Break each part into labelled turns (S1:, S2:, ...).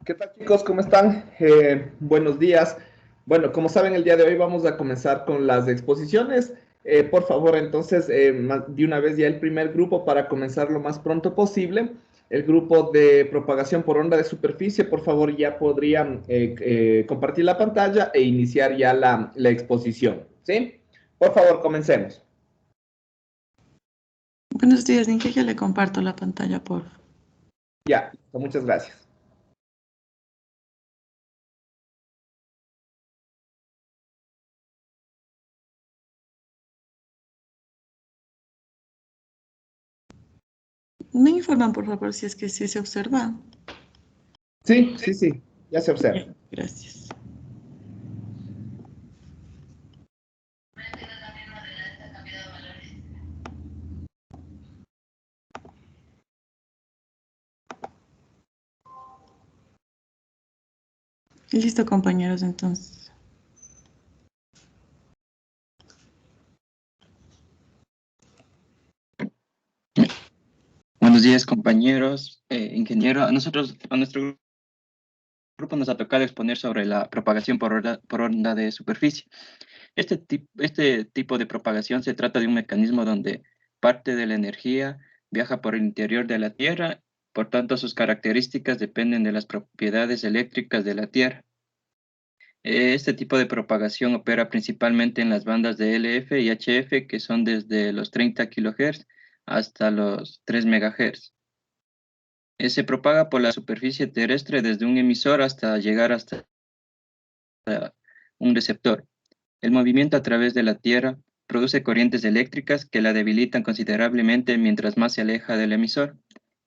S1: ¿Qué tal, chicos? ¿Cómo están? Buenos días. Bueno, como saben, el día de hoy vamos a comenzar con las exposiciones. Por favor, entonces, de una vez ya el primer grupo para comenzar lo más pronto posible. El grupo de propagación por onda de superficie, por favor, ya podrían compartir la pantalla e iniciar ya la exposición. ¿Sí? Por favor, comencemos.
S2: Buenos días, Inge, ya le comparto la pantalla, por favor.
S1: Ya, muchas gracias.
S2: Me informan, por favor, si es que sí se observa.
S1: Sí, sí, sí, ya se observa.
S2: Ya, gracias. Listo, compañeros, entonces.
S3: Buenos días, compañeros, ingeniero. A nuestro grupo nos ha tocado exponer sobre la propagación por onda de superficie. Este tipo de propagación se trata de un mecanismo donde parte de la energía viaja por el interior de la Tierra, por tanto sus características dependen de las propiedades eléctricas de la Tierra. Este tipo de propagación opera principalmente en las bandas de LF y HF, que son desde los 30 kHz hasta los 3 MHz. Se propaga por la superficie terrestre desde un emisor hasta llegar hasta un receptor. El movimiento a través de la Tierra produce corrientes eléctricas que la debilitan considerablemente mientras más se aleja del emisor.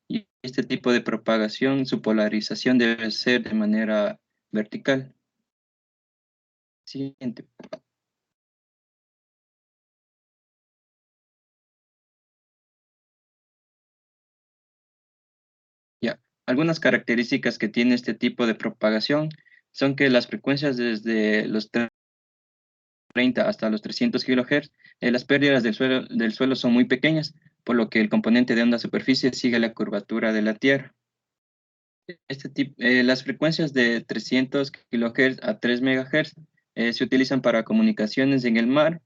S3: Y este tipo de propagación, su polarización debe ser de manera vertical. Siguiente. Ya. Algunas características que tiene este tipo de propagación son que las frecuencias desde los 30 hasta los 300 kHz, las pérdidas del suelo son muy pequeñas, por lo que el componente de onda superficie sigue la curvatura de la Tierra. Las frecuencias de 300 kHz a 3 MHz se utilizan para comunicaciones en el mar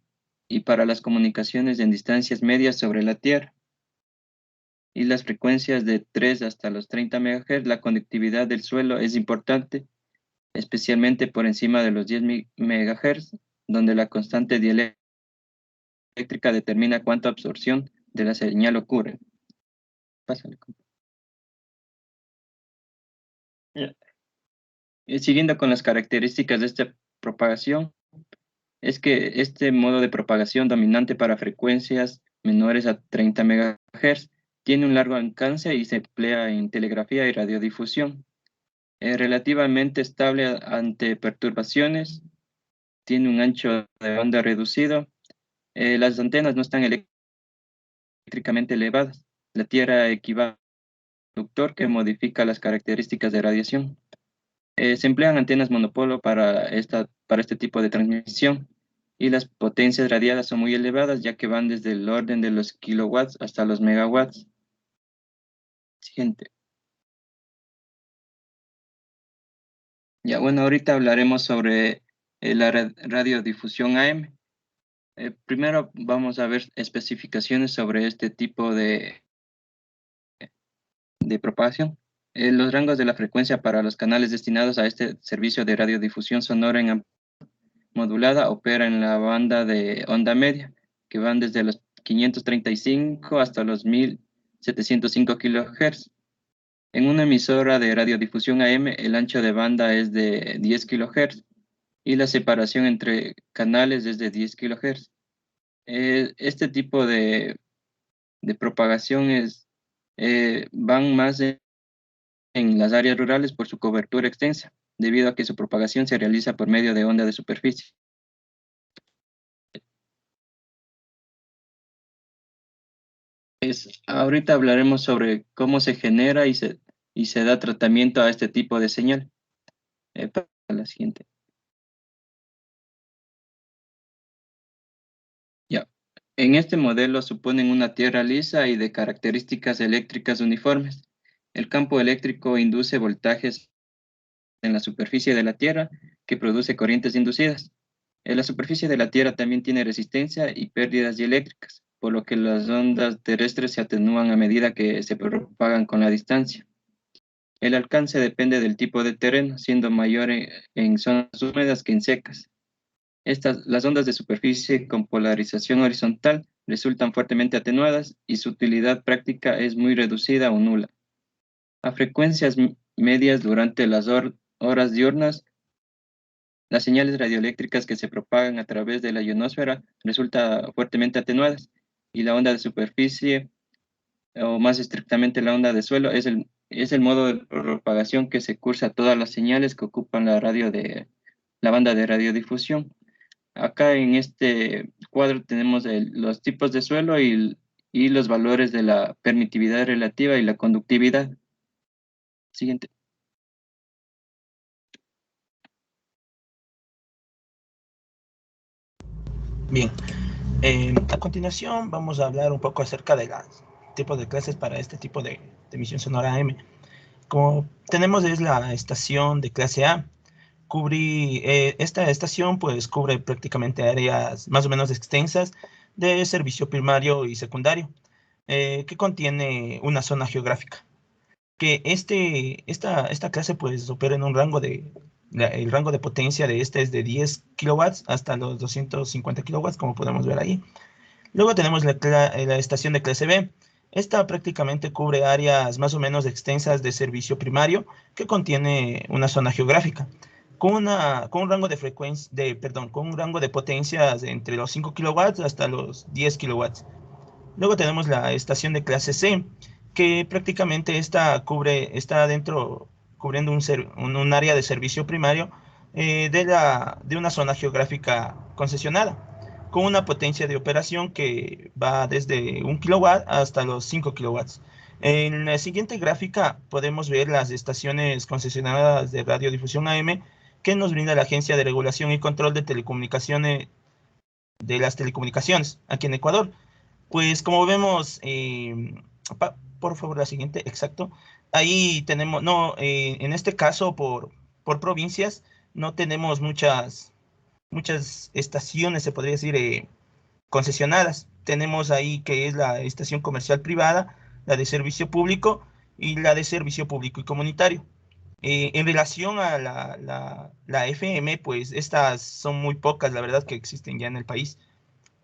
S3: y para las comunicaciones en distancias medias sobre la Tierra. Y las frecuencias de 3 hasta los 30 MHz, la conductividad del suelo es importante, especialmente por encima de los 10 MHz, donde la constante dieléctrica determina cuánta absorción de la señal ocurre. Pásale. Ya. Siguiendo con las características de esta propagación, es que este modo de propagación dominante para frecuencias menores a 30 MHz tiene un largo alcance y se emplea en telegrafía y radiodifusión. Es relativamente estable ante perturbaciones, tiene un ancho de onda reducido. Las antenas no están eléctricamente elevadas. La Tierra equivale conductor que modifica las características de radiación. Se emplean antenas monopolo para este tipo de transmisión y las potencias radiadas son muy elevadas ya que van desde el orden de los kilowatts hasta los megawatts. Siguiente. Ya, bueno, ahorita hablaremos sobre la radiodifusión AM. Primero vamos a ver especificaciones sobre este tipo de propagación. Los rangos de la frecuencia para los canales destinados a este servicio de radiodifusión sonora en modulada opera en la banda de onda media, que van desde los 535 hasta los 1705 kHz. En una emisora de radiodifusión AM, el ancho de banda es de 10 kHz y la separación entre canales es de 10 kHz. Este tipo de propagación van más en las áreas rurales por su cobertura extensa, debido a que su propagación se realiza por medio de onda de superficie. Ahorita hablaremos sobre cómo se genera y se da tratamiento a este tipo de señal. Para la siguiente. Ya. En este modelo suponen una tierra lisa y de características eléctricas uniformes. El campo eléctrico induce voltajes en la superficie de la Tierra que produce corrientes inducidas. La superficie de la Tierra también tiene resistencia y pérdidas dieléctricas, por lo que las ondas terrestres se atenúan a medida que se propagan con la distancia. El alcance depende del tipo de terreno, siendo mayor en zonas húmedas que en secas. Las ondas de superficie con polarización horizontal resultan fuertemente atenuadas y su utilidad práctica es muy reducida o nula. A frecuencias medias durante las horas diurnas, las señales radioeléctricas que se propagan a través de la ionosfera resultan fuertemente atenuadas y la onda de superficie, o más estrictamente la onda de suelo, es el modo de propagación que se cursa a todas las señales que ocupan la banda de radiodifusión. Acá en este cuadro tenemos los tipos de suelo y los valores de la permitividad relativa y la conductividad. Siguiente.
S4: Bien, a continuación vamos a hablar un poco acerca de los tipos de clases para este tipo de emisión sonora AM. Como tenemos es la estación de clase A. Esta estación pues cubre prácticamente áreas más o menos extensas de servicio primario y secundario, que contiene una zona geográfica. Que esta clase pues opera en un rango el rango de potencia de este es de 10 kilowatts hasta los 250 kilowatts, como podemos ver ahí. Luego tenemos la estación de clase B. Esta prácticamente cubre áreas más o menos extensas de servicio primario que contiene una zona geográfica con un rango de con un rango de potencias entre los 5 kilowatts hasta los 10 kilowatts. Luego tenemos la estación de clase C, que prácticamente está cubriendo un área de servicio primario de una zona geográfica concesionada, con una potencia de operación que va desde 1 kilowatt hasta los 5 kilowatts. En la siguiente gráfica podemos ver las estaciones concesionadas de radiodifusión AM que nos brinda la Agencia de Regulación y Control de Telecomunicaciones de las Telecomunicaciones aquí en Ecuador. Pues como vemos, por favor la siguiente, exacto. Ahí tenemos, no, en este caso por provincias no tenemos muchas estaciones, se podría decir, concesionadas. Tenemos ahí que es la estación comercial privada, la de servicio público y la de servicio público y comunitario. En relación a la FM, pues estas son muy pocas, la verdad, que existen ya en el país.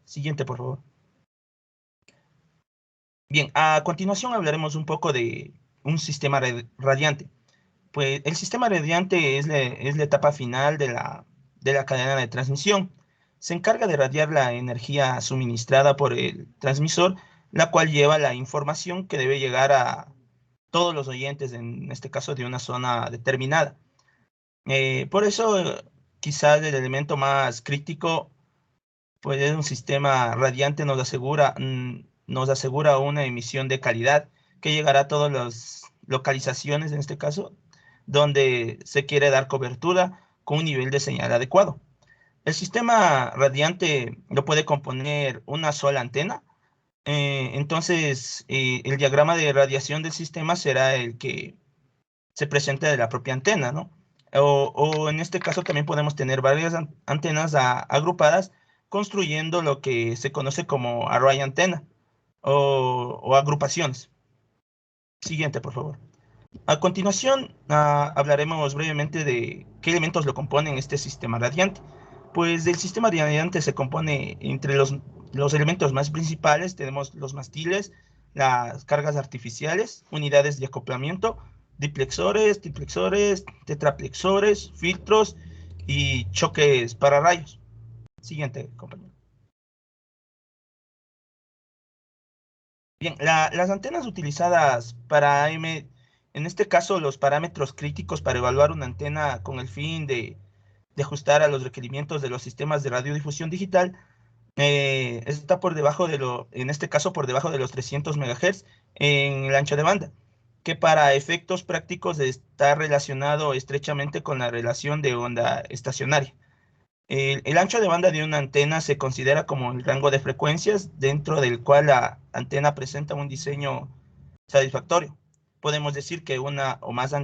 S4: Siguiente, por favor. Bien, a continuación hablaremos un poco de un sistema radiante. Pues el sistema radiante es la etapa final de la cadena de transmisión. Se encarga de radiar la energía suministrada por el transmisor, la cual lleva la información que debe llegar a todos los oyentes, en este caso de una zona determinada. Por eso, quizás el elemento más crítico, pues es un sistema radiante nos asegura una emisión de calidad que llegará a todas las localizaciones, en este caso, donde se quiere dar cobertura con un nivel de señal adecuado. El sistema radiante lo puede componer una sola antena. Entonces, el diagrama de radiación del sistema será el que se presenta de la propia antena, ¿no? O en este caso también podemos tener varias antenas agrupadas construyendo lo que se conoce como array antena o agrupaciones. Siguiente, por favor. A continuación, hablaremos brevemente de qué elementos lo componen este sistema radiante. Pues del sistema radiante se compone entre los elementos más principales, tenemos los mástiles, las cargas artificiales, unidades de acoplamiento, diplexores, triplexores, tetraplexores, filtros y choques para rayos. Siguiente, compañero. Bien, las antenas utilizadas para AM, en este caso los parámetros críticos para evaluar una antena con el fin de ajustar a los requerimientos de los sistemas de radiodifusión digital, está en este caso por debajo de los 300 MHz en el ancho de banda, que para efectos prácticos está relacionado estrechamente con la relación de onda estacionaria. El ancho de banda de una antena se considera como el rango de frecuencias dentro del cual la antena presenta un diseño satisfactorio. Podemos decir que una o más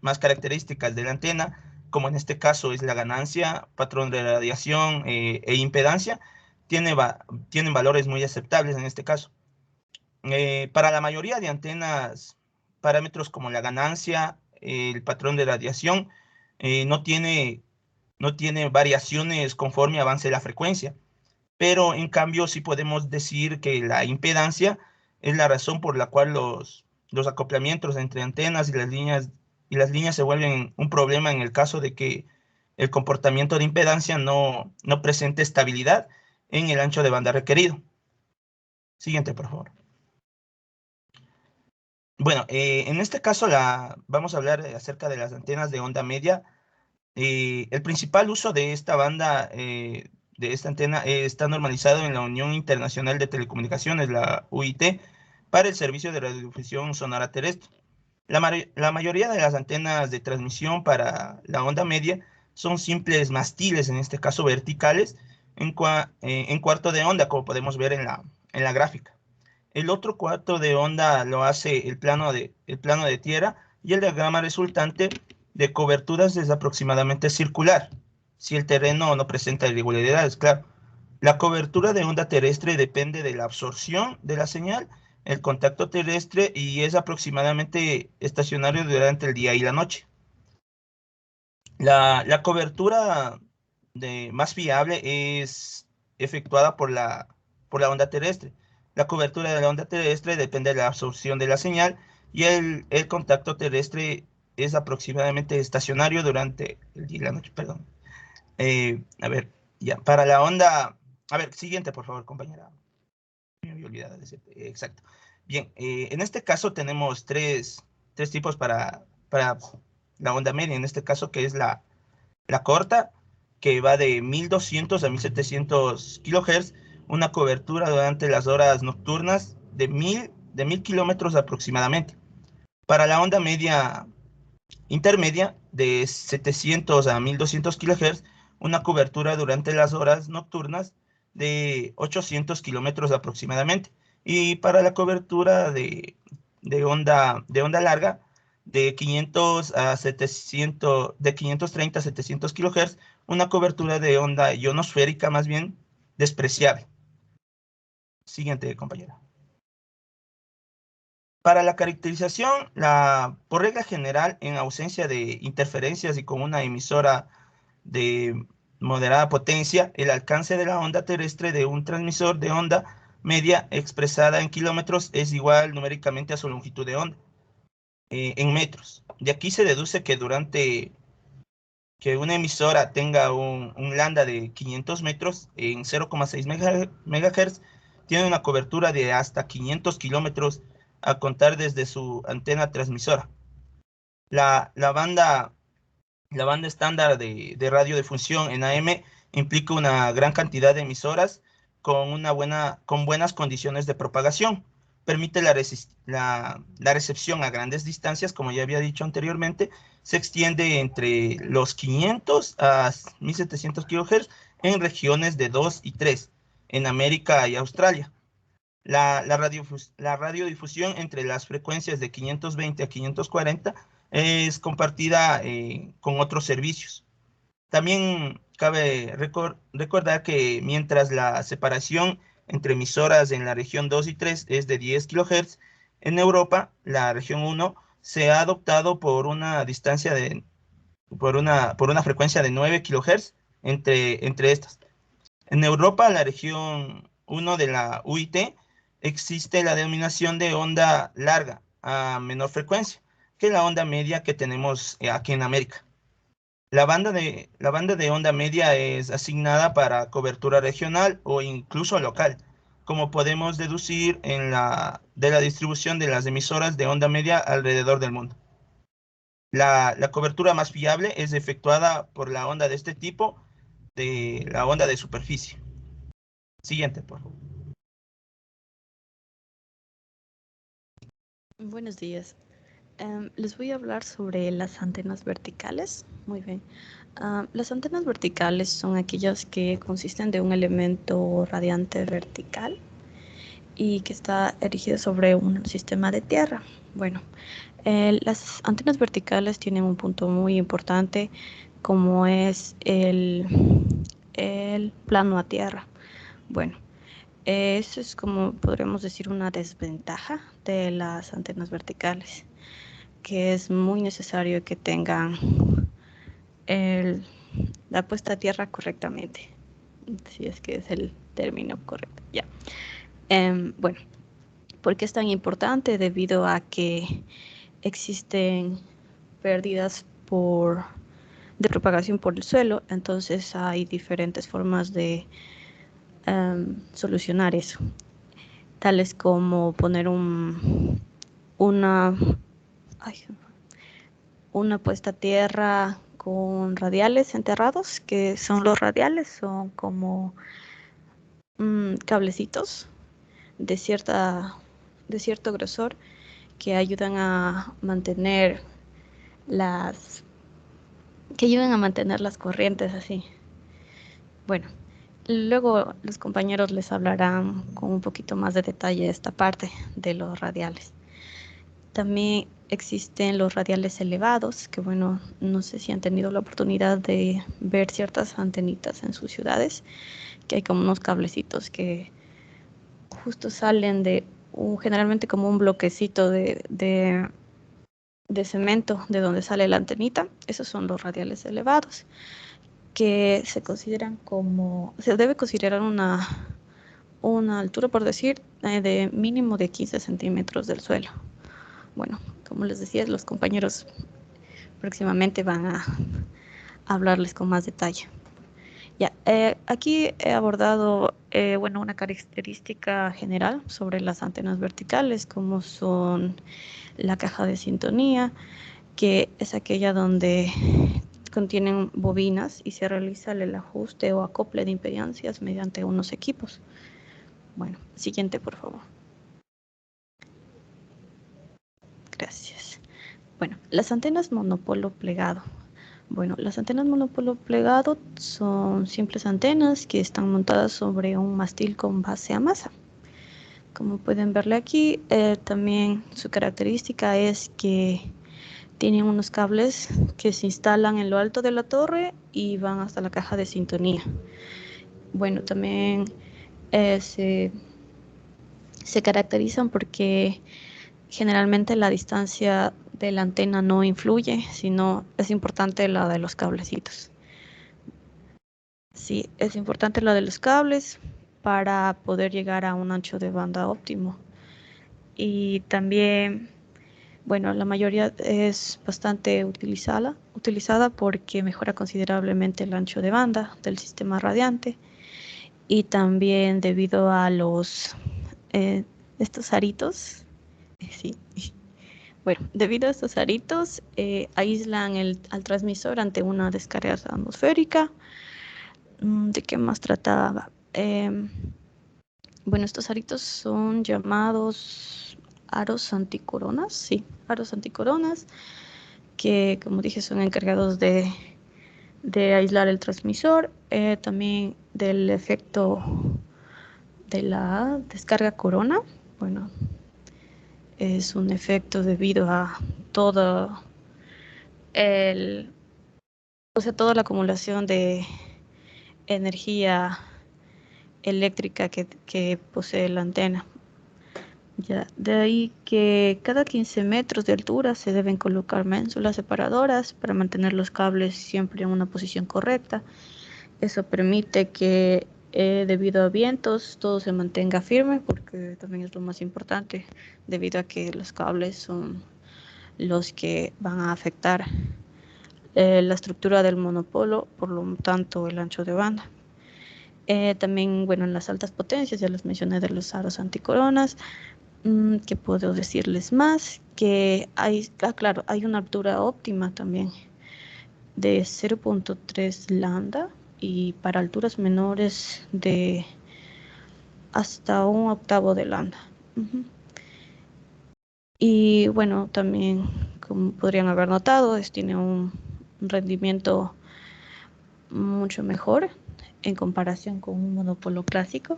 S4: más características de la antena, como en este caso es la ganancia, patrón de radiación e impedancia, tienen valores muy aceptables en este caso. Para la mayoría de antenas, parámetros como la ganancia, el patrón de radiación, no tiene variaciones conforme avance la frecuencia, pero en cambio sí podemos decir que la impedancia es la razón por la cual los acoplamientos entre antenas y las líneas se vuelven un problema en el caso de que el comportamiento de impedancia no presente estabilidad en el ancho de banda requerido. Siguiente, por favor. Bueno, en este caso vamos a hablar acerca de las antenas de onda media. El principal uso de esta banda, de esta antena, está normalizado en la Unión Internacional de Telecomunicaciones, la UIT, para el servicio de radiodifusión sonora terrestre. La mayoría de las antenas de transmisión para la onda media son simples mástiles, en este caso verticales, en cuarto de onda, como podemos ver en la gráfica. El otro cuarto de onda lo hace el plano de tierra, y el diagrama resultante de coberturas es aproximadamente circular, si el terreno no presenta irregularidades, claro. La cobertura de onda terrestre depende de la absorción de la señal, el contacto terrestre, y es aproximadamente estacionario durante el día y la noche. La cobertura más fiable es efectuada por la onda terrestre. La cobertura de la onda terrestre depende de la absorción de la señal, y el contacto terrestre es aproximadamente estacionario durante el día y la noche, perdón. A ver, ya, para la onda... A ver, siguiente, por favor, compañera. Me había olvidado de decirte. Exacto. Bien, en este caso tenemos tres tipos para la onda media, en este caso, que es la corta, que va de 1200 a 1700 kHz, una cobertura durante las horas nocturnas de 1000 kilómetros aproximadamente. Para la onda media intermedia, de 700 a 1200 kHz, una cobertura durante las horas nocturnas de 800 kilómetros aproximadamente. Y para la cobertura de onda larga, de 500 a 700, de 530 a 700 kHz, una cobertura de onda ionosférica más bien despreciable. Siguiente, compañera. Para la caracterización, por regla general, en ausencia de interferencias y con una emisora de moderada potencia, el alcance de la onda terrestre de un transmisor de onda media expresada en kilómetros es igual numéricamente a su longitud de onda en metros. De aquí se deduce que que una emisora tenga un lambda de 500 metros en 0,6 MHz, tiene una cobertura de hasta 500 kilómetros a contar desde su antena transmisora. La banda estándar de radiodifusión en AM implica una gran cantidad de emisoras con buenas condiciones de propagación. Permite la recepción a grandes distancias, como ya había dicho anteriormente. Se extiende entre los 500 a 1700 kHz en regiones de 2 y 3, en América y Australia. La radiodifusión entre las frecuencias de 520 a 540 es compartida con otros servicios. También cabe recordar que mientras la separación entre emisoras en la región 2 y 3 es de 10 kHz, en Europa, la región 1 se ha adoptado por una distancia por una frecuencia de 9 kHz entre estas. En Europa, la región 1 de la UIT, existe la denominación de onda larga a menor frecuencia que la onda media que tenemos aquí en América. La banda de onda media es asignada para cobertura regional o incluso local, como podemos deducir de la distribución de las emisoras de onda media alrededor del mundo. La cobertura más fiable es efectuada por la onda de este tipo, de la onda de superficie. Siguiente, por favor.
S5: Buenos días. Les voy a hablar sobre las antenas verticales. Muy bien. Las antenas verticales son aquellas que consisten de un elemento radiante vertical y que está erigido sobre un sistema de tierra. Bueno, las antenas verticales tienen un punto muy importante como es el plano a tierra. Bueno, eso es como podríamos decir una desventaja de las antenas verticales, que es muy necesario que tengan la puesta a tierra correctamente, si es que es el término correcto. Ya. Bueno, ¿por qué es tan importante? Debido a que existen pérdidas de propagación por el suelo, entonces hay diferentes formas de solucionar eso, tales como poner una puesta a tierra con radiales enterrados, que son los radiales, son como cablecitos de cierto grosor que ayudan a mantener las corrientes así. Bueno, luego los compañeros les hablarán con un poquito más de detalle esta parte de los radiales. También existen los radiales elevados, que bueno, no sé si han tenido la oportunidad de ver ciertas antenitas en sus ciudades, que hay como unos cablecitos que justo salen de generalmente como un bloquecito de cemento de donde sale la antenita. Esos son los radiales elevados, que se debe considerar una altura, por decir, de mínimo de 15 centímetros del suelo. Bueno, como les decía, los compañeros próximamente van a hablarles con más detalle. Ya, aquí he abordado una característica general sobre las antenas verticales, como son la caja de sintonía, que es aquella donde contienen bobinas y se realiza el ajuste o acople de impedancias mediante unos equipos. Bueno, siguiente, por favor. Gracias. Bueno, las antenas monopolo plegado. Bueno, las antenas monopolo plegado son simples antenas que están montadas sobre un mástil con base a masa. Como pueden verle aquí, también su característica es que tienen unos cables que se instalan en lo alto de la torre y van hasta la caja de sintonía. Bueno, también se caracterizan porque generalmente la distancia de la antena no influye, sino es importante la de los cablecitos. Sí, es importante la de los cables para poder llegar a un ancho de banda óptimo. Y también, bueno, la mayoría es bastante utilizada porque mejora considerablemente el ancho de banda del sistema radiante. Y también debido a estos aritos, sí. Bueno, debido a estos aritos, aíslan al transmisor ante una descarga atmosférica. ¿De qué más trataba? Bueno, estos aritos son llamados aros anticoronas, sí, aros anticoronas, que como dije son encargados de aislar el transmisor, también del efecto de la descarga corona. Bueno, es un efecto debido a toda la acumulación de energía eléctrica que posee la antena. Ya, de ahí que cada 15 metros de altura se deben colocar ménsulas separadoras para mantener los cables siempre en una posición correcta. Eso permite que debido a vientos todo se mantenga firme, porque también es lo más importante, debido a que los cables son los que van a afectar la estructura del monopolo, por lo tanto el ancho de banda. También, bueno, en las altas potencias, ya les mencioné de los aros anticoronas. ¿Qué puedo decirles más? Que hay una altura óptima también de 0.3 lambda, y para alturas menores de hasta 1/8 de lambda. Y bueno, también, como podrían haber notado, tiene un rendimiento mucho mejor en comparación con un monopolo clásico.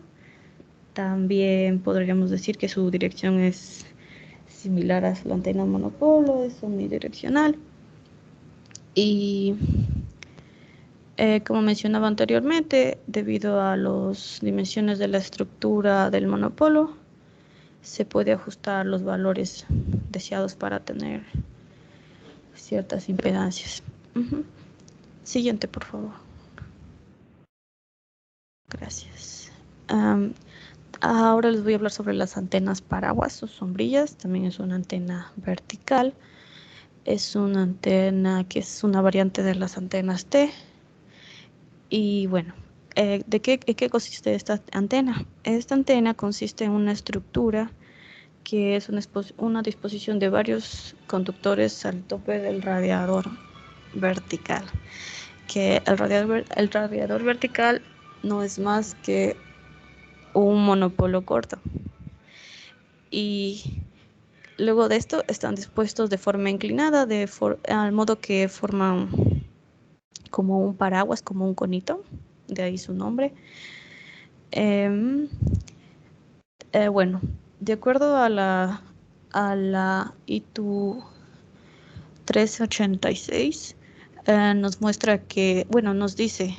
S5: También podríamos decir que su dirección es similar a la antena monopolo, es omnidireccional. Y como mencionaba anteriormente, debido a las dimensiones de la estructura del monopolo, se puede ajustar los valores deseados para tener ciertas impedancias. Siguiente, por favor. Gracias. Ahora les voy a hablar sobre las antenas paraguas o sombrillas. También es una antena vertical. Es una antena que es una variante de las antenas T. Y bueno, ¿en qué consiste esta antena? Esta antena consiste en una estructura que es una disposición de varios conductores al tope del radiador vertical. Que el radiador vertical no es más que un monopolo corto. Y luego de esto están dispuestos de forma inclinada, al modo que forman como un paraguas, como un conito, de ahí su nombre. Bueno, de acuerdo a la ITU 1386, nos muestra que, bueno, nos dice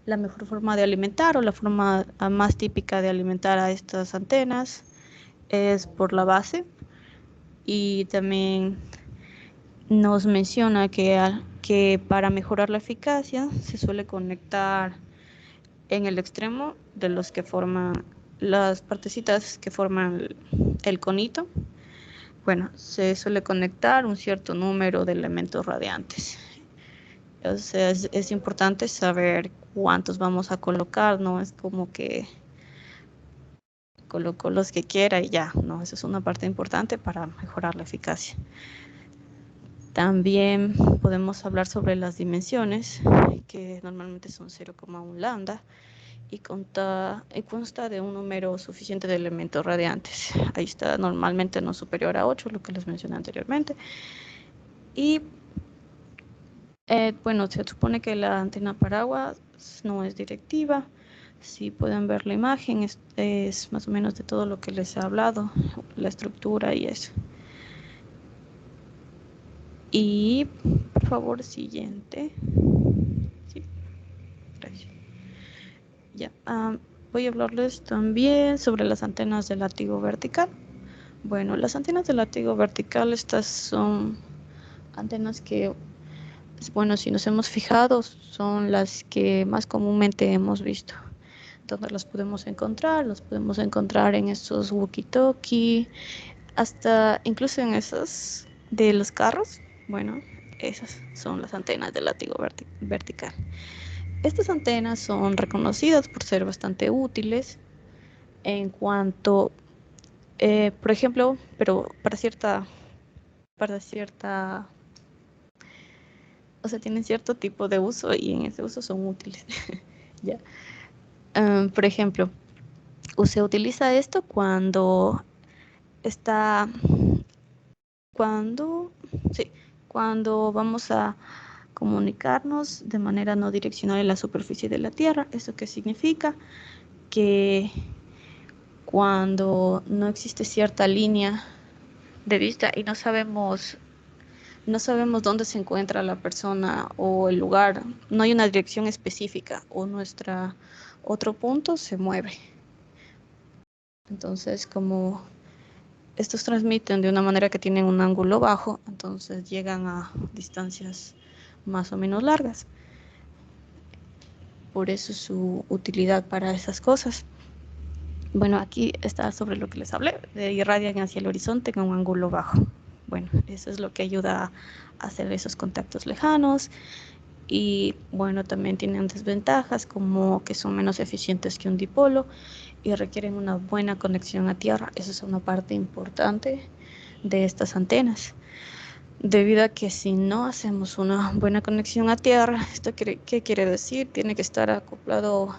S5: la mejor forma de alimentar o la forma más típica de alimentar a estas antenas es por la base, y también nos menciona que para mejorar la eficacia se suele conectar en el extremo de los que forman las partecitas que forman el conito. Bueno, se suele conectar un cierto número de elementos radiantes. O sea, es importante saber cuántos vamos a colocar, no es como que coloco los que quiera y ya, no, eso es una parte importante para mejorar la eficacia. También podemos hablar sobre las dimensiones, que normalmente son 0,1 lambda, y consta de un número suficiente de elementos radiantes. Ahí está, normalmente no superior a 8, lo que les mencioné anteriormente. Y bueno, se supone que la antena paraguas no es directiva. Si pueden ver la imagen, es más o menos de todo lo que les he hablado, la estructura y eso. Y por favor, siguiente. Sí, gracias. Ya, voy a hablarles también sobre las antenas de látigo vertical. Bueno, las antenas de látigo vertical, estas son antenas que, bueno, si nos hemos fijado, son las que más comúnmente hemos visto. ¿Dónde las podemos encontrar? Las podemos encontrar en estos walkie-talkie, hasta incluso en esas de los carros. Bueno, esas son las antenas de látigo vertical. Estas antenas son reconocidas por ser bastante útiles en cuanto, por ejemplo, pero para cierta, o sea, tienen cierto tipo de uso y en ese uso son útiles. ¿Ya? Por ejemplo, se utiliza esto cuando vamos a comunicarnos de manera no direccional en la superficie de la Tierra. ¿Esto qué significa? Que cuando no existe cierta línea de vista y no sabemos dónde se encuentra la persona o el lugar, no hay una dirección específica o nuestro otro punto se mueve. Entonces, como estos transmiten de una manera que tienen un ángulo bajo, entonces llegan a distancias más o menos largas. Por eso su utilidad para esas cosas. Bueno, aquí está sobre lo que les hablé, irradian hacia el horizonte con un ángulo bajo. Bueno, eso es lo que ayuda a hacer esos contactos lejanos. Y bueno, también tienen desventajas como que son menos eficientes que un dipolo y requieren una buena conexión a tierra. Esa es una parte importante de estas antenas, debido a que si no hacemos una buena conexión a tierra, ¿esto qué quiere decir? Tiene que estar acoplado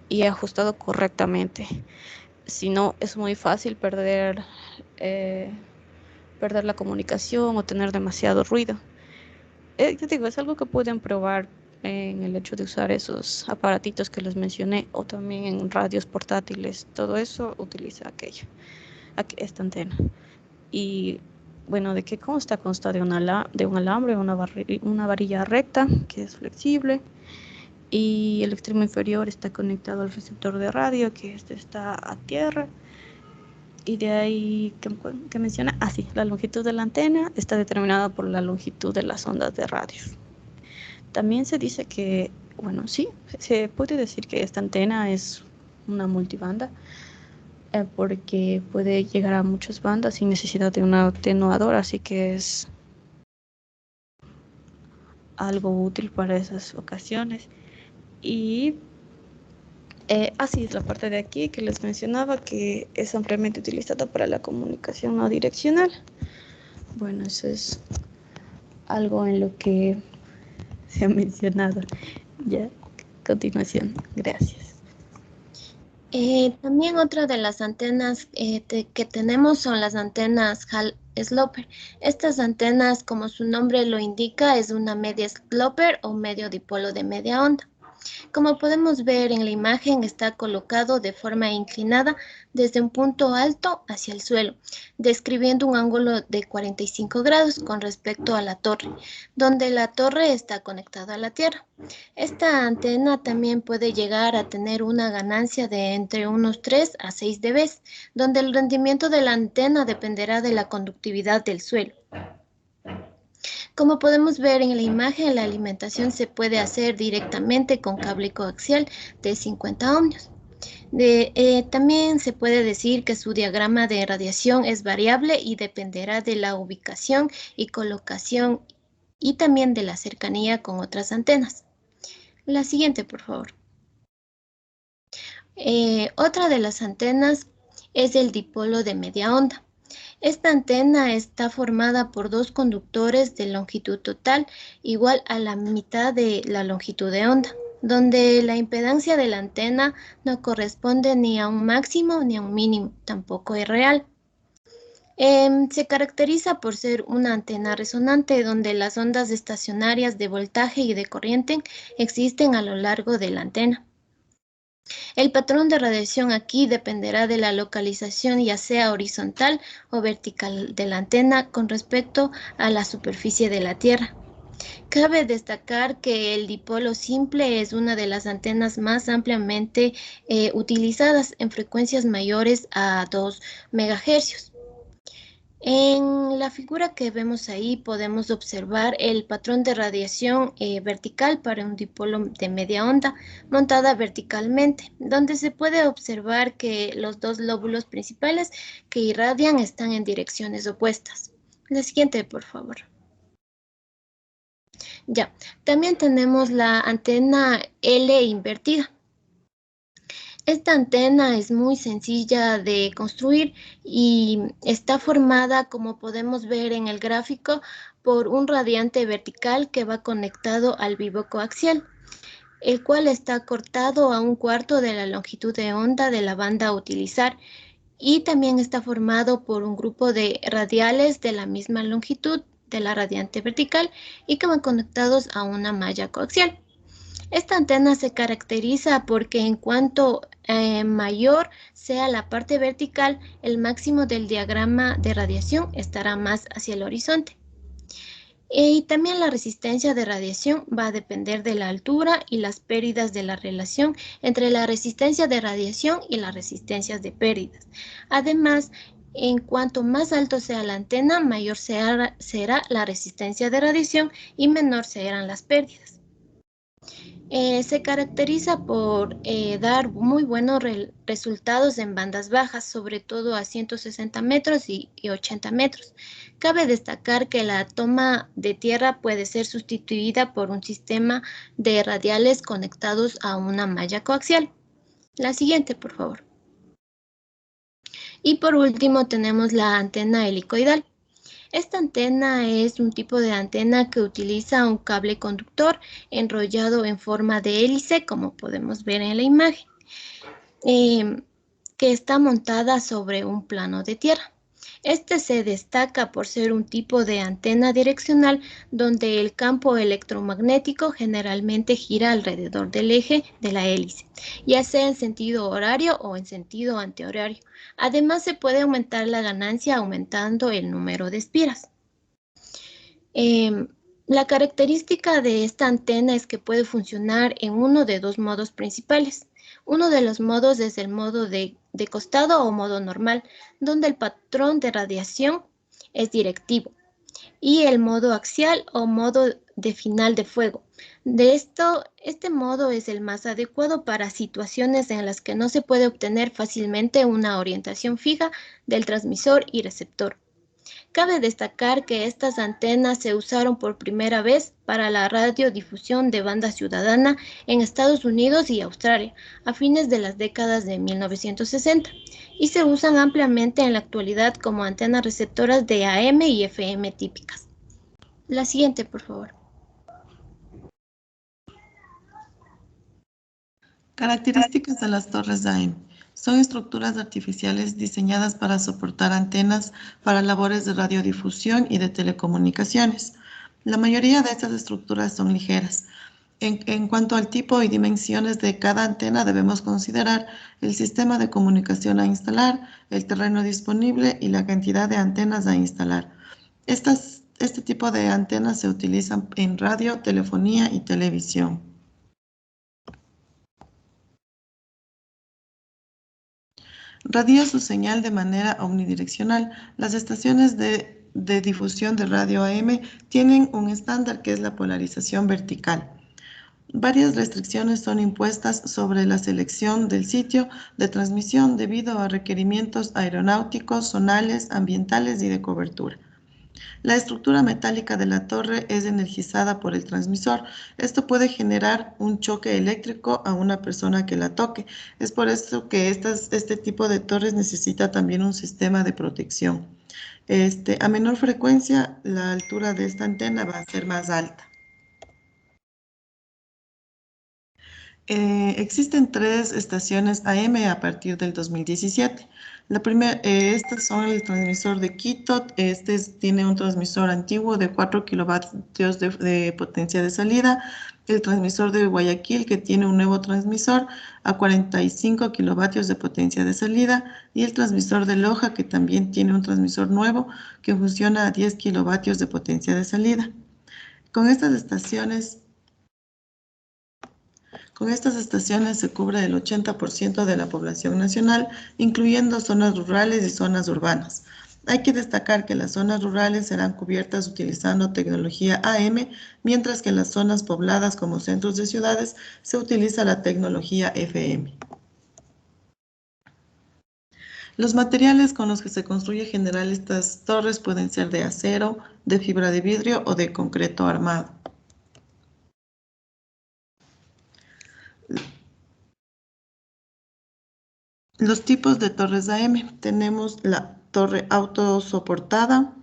S5: y ajustado correctamente. Si no, es muy fácil perder la comunicación o tener demasiado ruido. Yo digo, es algo que pueden probar en el hecho de usar esos aparatitos que les mencioné, o también en radios portátiles, todo eso utiliza esta antena. Y bueno, ¿de qué consta? Consta de un alambre, una varilla recta que es flexible, y el extremo inferior está conectado al receptor de radio, que está a tierra. Y de ahí, ¿qué menciona? Ah, sí, la longitud de la antena está determinada por la longitud de las ondas de radio. También se dice que, bueno, sí, se puede decir que esta antena es una multibanda, porque puede llegar a muchas bandas sin necesidad de un atenuador, así que es algo útil para esas ocasiones. Y así es la parte de aquí que les mencionaba, que es ampliamente utilizada para la comunicación no direccional. Bueno, eso es algo en lo que se ha mencionado. Ya, continuación. Gracias.
S6: También otra de las antenas que tenemos son las antenas Hall-Sloper. Estas antenas, como su nombre lo indica, es una media sloper o medio dipolo de media onda. Como podemos ver en la imagen, está colocado de forma inclinada desde un punto alto hacia el suelo, describiendo un ángulo de 45 grados con respecto a la torre, donde la torre está conectada a la tierra. Esta antena también puede llegar a tener una ganancia de entre unos 3 a 6 dB, donde el rendimiento de la antena dependerá de la conductividad del suelo. Como podemos ver en la imagen, la alimentación se puede hacer directamente con cable coaxial de 50 ohmios. También se puede decir que su diagrama de radiación es variable y dependerá de la ubicación y colocación y también de la cercanía con otras antenas. La siguiente, por favor. Otra de las antenas es el dipolo de media onda. Esta antena está formada por dos conductores de longitud total igual a la mitad de la longitud de onda, donde la impedancia de la antena no corresponde ni a un máximo ni a un mínimo, tampoco es real. Se caracteriza por ser una antena resonante donde las ondas estacionarias de voltaje y de corriente existen a lo largo de la antena. El patrón de radiación aquí dependerá de la localización, ya sea horizontal o vertical de la antena con respecto a la superficie de la Tierra. Cabe destacar que el dipolo simple es una de las antenas más ampliamente utilizadas en frecuencias mayores a 2 MHz. En la figura que vemos ahí podemos observar el patrón de radiación vertical para un dipolo de media onda montada verticalmente, donde se puede observar que los dos lóbulos principales que irradian están en direcciones opuestas. La siguiente, por favor. Ya, también tenemos la antena L invertida. Esta antena es muy sencilla de construir y está formada, como podemos ver en el gráfico, por un radiante vertical que va conectado al vivo coaxial, el cual está cortado a 1/4 de la longitud de onda de la banda a utilizar, y también está formado por un grupo de radiales de la misma longitud de la radiante vertical y que van conectados a una malla coaxial. Esta antena se caracteriza porque en cuanto mayor sea la parte vertical, el máximo del diagrama de radiación estará más hacia el horizonte. Y también la resistencia de radiación va a depender de la altura y las pérdidas de la relación entre la resistencia de radiación y las resistencias de pérdidas. Además, en cuanto más alto sea la antena, mayor será la resistencia de radiación y menor serán las pérdidas. Se caracteriza por dar muy buenos resultados en bandas bajas, sobre todo a 160 metros y 80 metros. Cabe destacar que la toma de tierra puede ser sustituida por un sistema de radiales conectados a una malla coaxial. La siguiente, por favor. Y por último tenemos la antena helicoidal. Esta antena es un tipo de antena que utiliza un cable conductor enrollado en forma de hélice, como podemos ver en la imagen, que está montada sobre un plano de tierra. Este se destaca por ser un tipo de antena direccional donde el campo electromagnético generalmente gira alrededor del eje de la hélice, ya sea en sentido horario o en sentido antihorario. Además, se puede aumentar la ganancia aumentando el número de espiras. La característica de esta antena es que puede funcionar en uno de dos modos principales. Uno de los modos es el modo de costado o modo normal, donde el patrón de radiación es directivo, y el modo axial o modo de final de fuego. Este modo es el más adecuado para situaciones en las que no se puede obtener fácilmente una orientación fija del transmisor y receptor. Cabe destacar que estas antenas se usaron por primera vez para la radiodifusión de banda ciudadana en Estados Unidos y Australia a fines de las décadas de 1960 y se usan ampliamente en la actualidad como antenas receptoras de AM y FM típicas. La siguiente, por favor.
S2: Características de las torres AM. Son estructuras artificiales diseñadas para soportar antenas para labores de radiodifusión y de telecomunicaciones. La mayoría de estas estructuras son ligeras. En cuanto al tipo y dimensiones de cada antena, debemos considerar el sistema de comunicación a instalar, el terreno disponible y la cantidad de antenas a instalar. Este tipo de antenas se utilizan en radio, telefonía y televisión. Radia su señal de manera omnidireccional. Las estaciones de difusión de radio AM tienen un estándar que es la polarización vertical. Varias restricciones son impuestas sobre la selección del sitio de transmisión debido a requerimientos aeronáuticos, zonales, ambientales y de cobertura. La estructura metálica de la torre es energizada por el transmisor. Esto puede generar un choque eléctrico a una persona que la toque. Es por esto que este tipo de torres necesita también un sistema de protección. A menor frecuencia, la altura de esta antena va a ser más alta. Existen 3 estaciones AM a partir del 2017. Estas son el transmisor de Quito. Tiene un transmisor antiguo de 4 kilovatios de potencia de salida. El transmisor de Guayaquil, que tiene un nuevo transmisor a 45 kilovatios de potencia de salida. Y el transmisor de Loja, que también tiene un transmisor nuevo que funciona a 10 kilovatios de potencia de salida. Con estas estaciones se cubre el 80% de la población nacional, incluyendo zonas rurales y zonas urbanas. Hay que destacar que las zonas rurales serán cubiertas utilizando tecnología AM, mientras que en las zonas pobladas como centros de ciudades se utiliza la tecnología FM. Los materiales con los que se construye en general estas torres pueden ser de acero, de fibra de vidrio o de concreto armado. Los tipos de torres AM. Tenemos la torre autosoportada,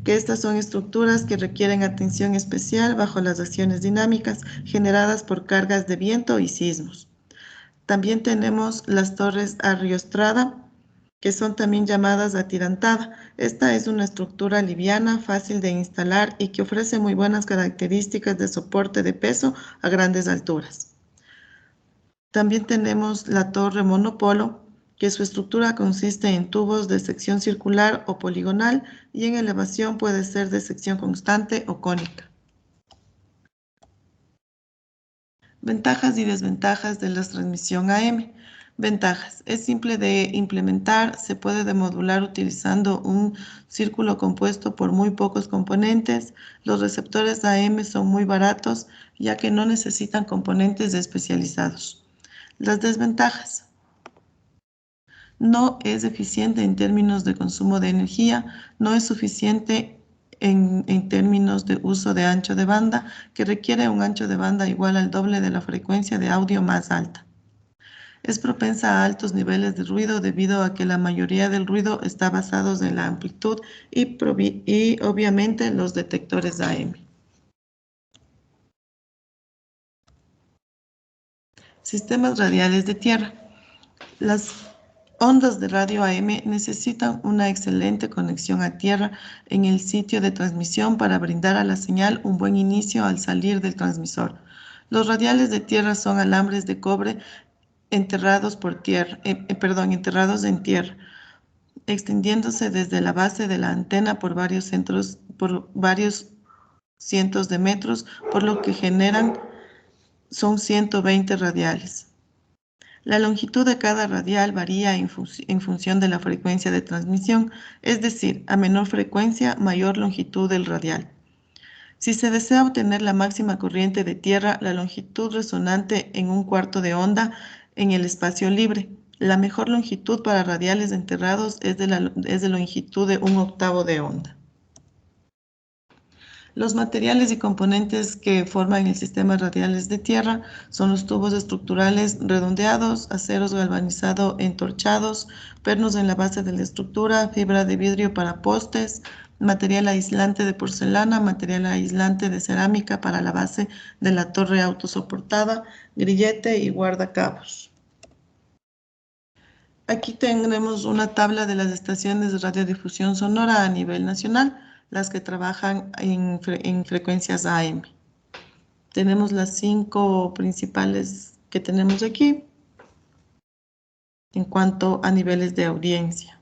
S2: que estas son estructuras que requieren atención especial bajo las acciones dinámicas generadas por cargas de viento y sismos. También tenemos las torres arriostrada, que son también llamadas atirantada. Esta es una estructura liviana, fácil de instalar y que ofrece muy buenas características de soporte de peso a grandes alturas. También tenemos la torre monopolo, que su estructura consiste en tubos de sección circular o poligonal y en elevación puede ser de sección constante o cónica. Ventajas y desventajas de la transmisión AM. Ventajas. Es simple de implementar, se puede demodular utilizando un círculo compuesto por muy pocos componentes. Los receptores AM son muy baratos, ya que no necesitan componentes especializados. Las desventajas. No es eficiente en términos de consumo de energía, no es suficiente en términos de uso de ancho de banda, que requiere un ancho de banda igual al doble de la frecuencia de audio más alta. Es propensa a altos niveles de ruido debido a que la mayoría del ruido está basado en la amplitud y obviamente los detectores AM. Sistemas radiales de tierra. Las ondas de radio AM necesitan una excelente conexión a tierra en el sitio de transmisión para brindar a la señal un buen inicio al salir del transmisor. Los radiales de tierra son alambres de cobre enterrados en tierra, extendiéndose desde la base de la antena por varios cientos de metros, por lo que son 120 radiales. La longitud de cada radial varía en función de la frecuencia de transmisión, es decir, a menor frecuencia, mayor longitud del radial. Si se desea obtener la máxima corriente de tierra, la longitud resonante en un cuarto de onda en el espacio libre. La mejor longitud para radiales enterrados es de longitud de 1/8 de onda. Los materiales y componentes que forman el sistema radiales de tierra son los tubos estructurales redondeados, aceros galvanizado entorchados, pernos en la base de la estructura, fibra de vidrio para postes, material aislante de porcelana, material aislante de cerámica para la base de la torre autosoportada, grillete y guardacabos. Aquí tenemos una tabla de las estaciones de radiodifusión sonora a nivel nacional, las que trabajan en frecuencias AM. Tenemos las 5 principales que tenemos aquí en cuanto a niveles de audiencia.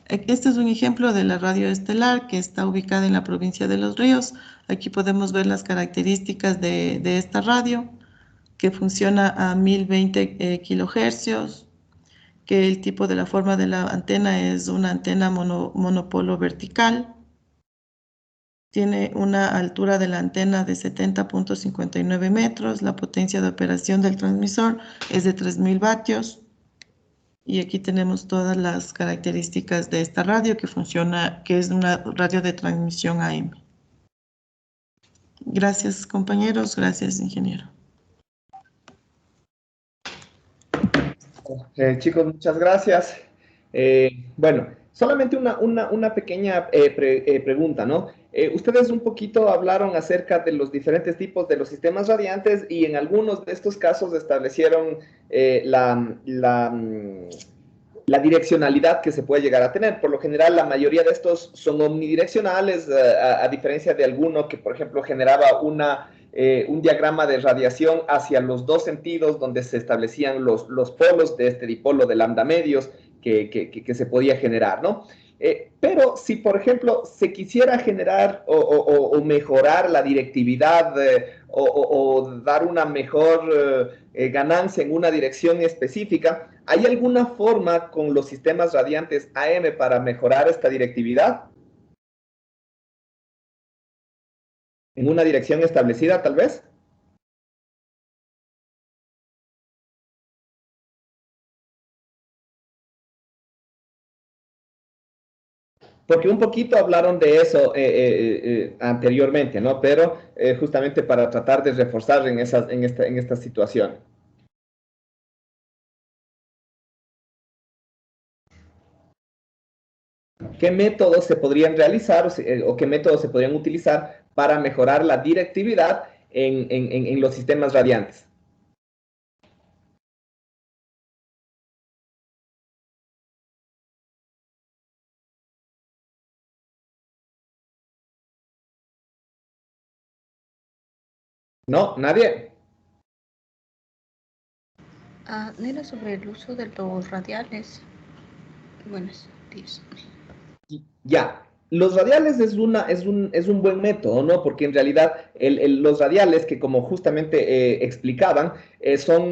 S2: Este es un ejemplo de la radio estelar que está ubicada en la provincia de Los Ríos. Aquí podemos ver las características de esta radio, que funciona a 1020 kilohercios, que el tipo de la forma de la antena es una antena monopolo vertical. Tiene una altura de la antena de 70.59 metros. La potencia de operación del transmisor es de 3000 vatios. Y aquí tenemos todas las características de esta radio que es una radio de transmisión AM. Gracias, compañeros. Gracias, ingeniero.
S1: Chicos, muchas gracias. Bueno, solamente una pequeña pregunta, ¿no? Ustedes un poquito hablaron acerca de los diferentes tipos de los sistemas radiantes y en algunos de estos casos establecieron la direccionalidad que se puede llegar a tener. Por lo general, la mayoría de estos son omnidireccionales, a diferencia de alguno que, por ejemplo, generaba un diagrama de radiación hacia los dos sentidos, donde se establecían los polos de este dipolo de lambda medios que se podía generar, ¿no? Pero si, por ejemplo, se quisiera generar o mejorar la directividad o dar una mejor ganancia en una dirección específica, ¿hay alguna forma con los sistemas radiantes AM para mejorar esta directividad? ¿En una dirección establecida, tal vez? Porque un poquito hablaron de eso anteriormente, ¿no? Pero justamente para tratar de reforzar en esta situación. ¿Qué métodos se podrían realizar o qué métodos se podrían utilizar para mejorar la directividad en los sistemas radiantes? ¿No? ¿Nadie?
S5: Era sobre el uso de los radiales. Buenos días.
S1: Ya, los radiales es un buen método, ¿no? Porque en realidad los radiales, que como justamente explicaban, son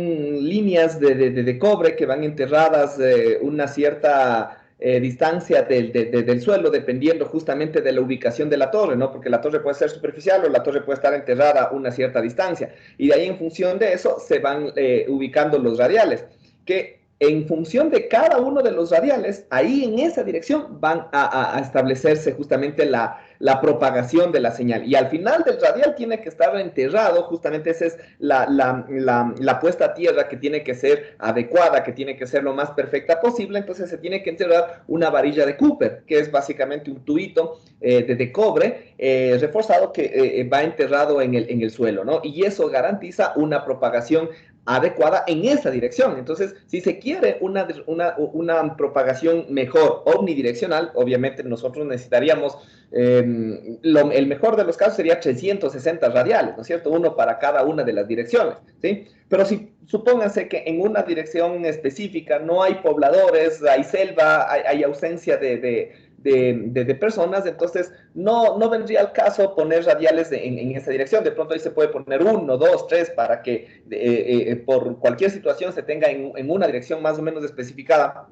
S1: líneas de cobre que van enterradas una cierta distancia del suelo, dependiendo justamente de la ubicación de la torre, ¿no? Porque la torre puede ser superficial o la torre puede estar enterrada a una cierta distancia. Y de ahí, en función de eso, se van ubicando los radiales, que en función de cada uno de los radiales, ahí en esa dirección van a establecerse justamente la la propagación de la señal. Y al final del radial tiene que estar enterrado, justamente esa es la puesta a tierra que tiene que ser adecuada, que tiene que ser lo más perfecta posible. Entonces se tiene que enterrar una varilla de Cooper, que es básicamente un tubito de cobre reforzado que va enterrado en el suelo, ¿no? Y eso garantiza una propagación adecuada en esa dirección. Entonces, si se quiere una propagación mejor omnidireccional, obviamente nosotros necesitaríamos, el mejor de los casos sería 360 radiales, ¿no es cierto? Uno para cada una de las direcciones, ¿sí? Pero si supónganse que en una dirección específica no hay pobladores, hay selva, hay ausencia de personas, entonces no vendría al caso poner radiales en esa dirección. De pronto ahí se puede poner 1, 2, 3 para que por cualquier situación se tenga en una dirección más o menos especificada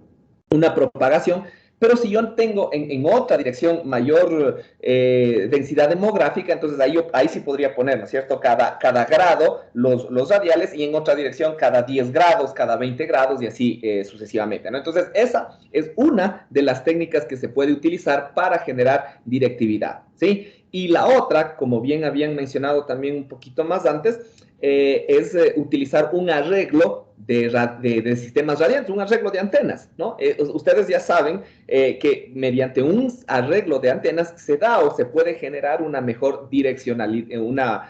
S1: una propagación. Pero si yo tengo en otra dirección mayor densidad demográfica, entonces ahí sí podría poner, ¿no es cierto?, cada grado los radiales, y en otra dirección cada 10 grados, cada 20 grados y así sucesivamente, ¿no? Entonces esa es una de las técnicas que se puede utilizar para generar directividad, ¿sí? Y la otra, como bien habían mencionado también un poquito más antes, es utilizar un arreglo de sistemas radiantes, un arreglo de antenas, ¿no? Ustedes ya saben que mediante un arreglo de antenas se da o se puede generar una mejor directividad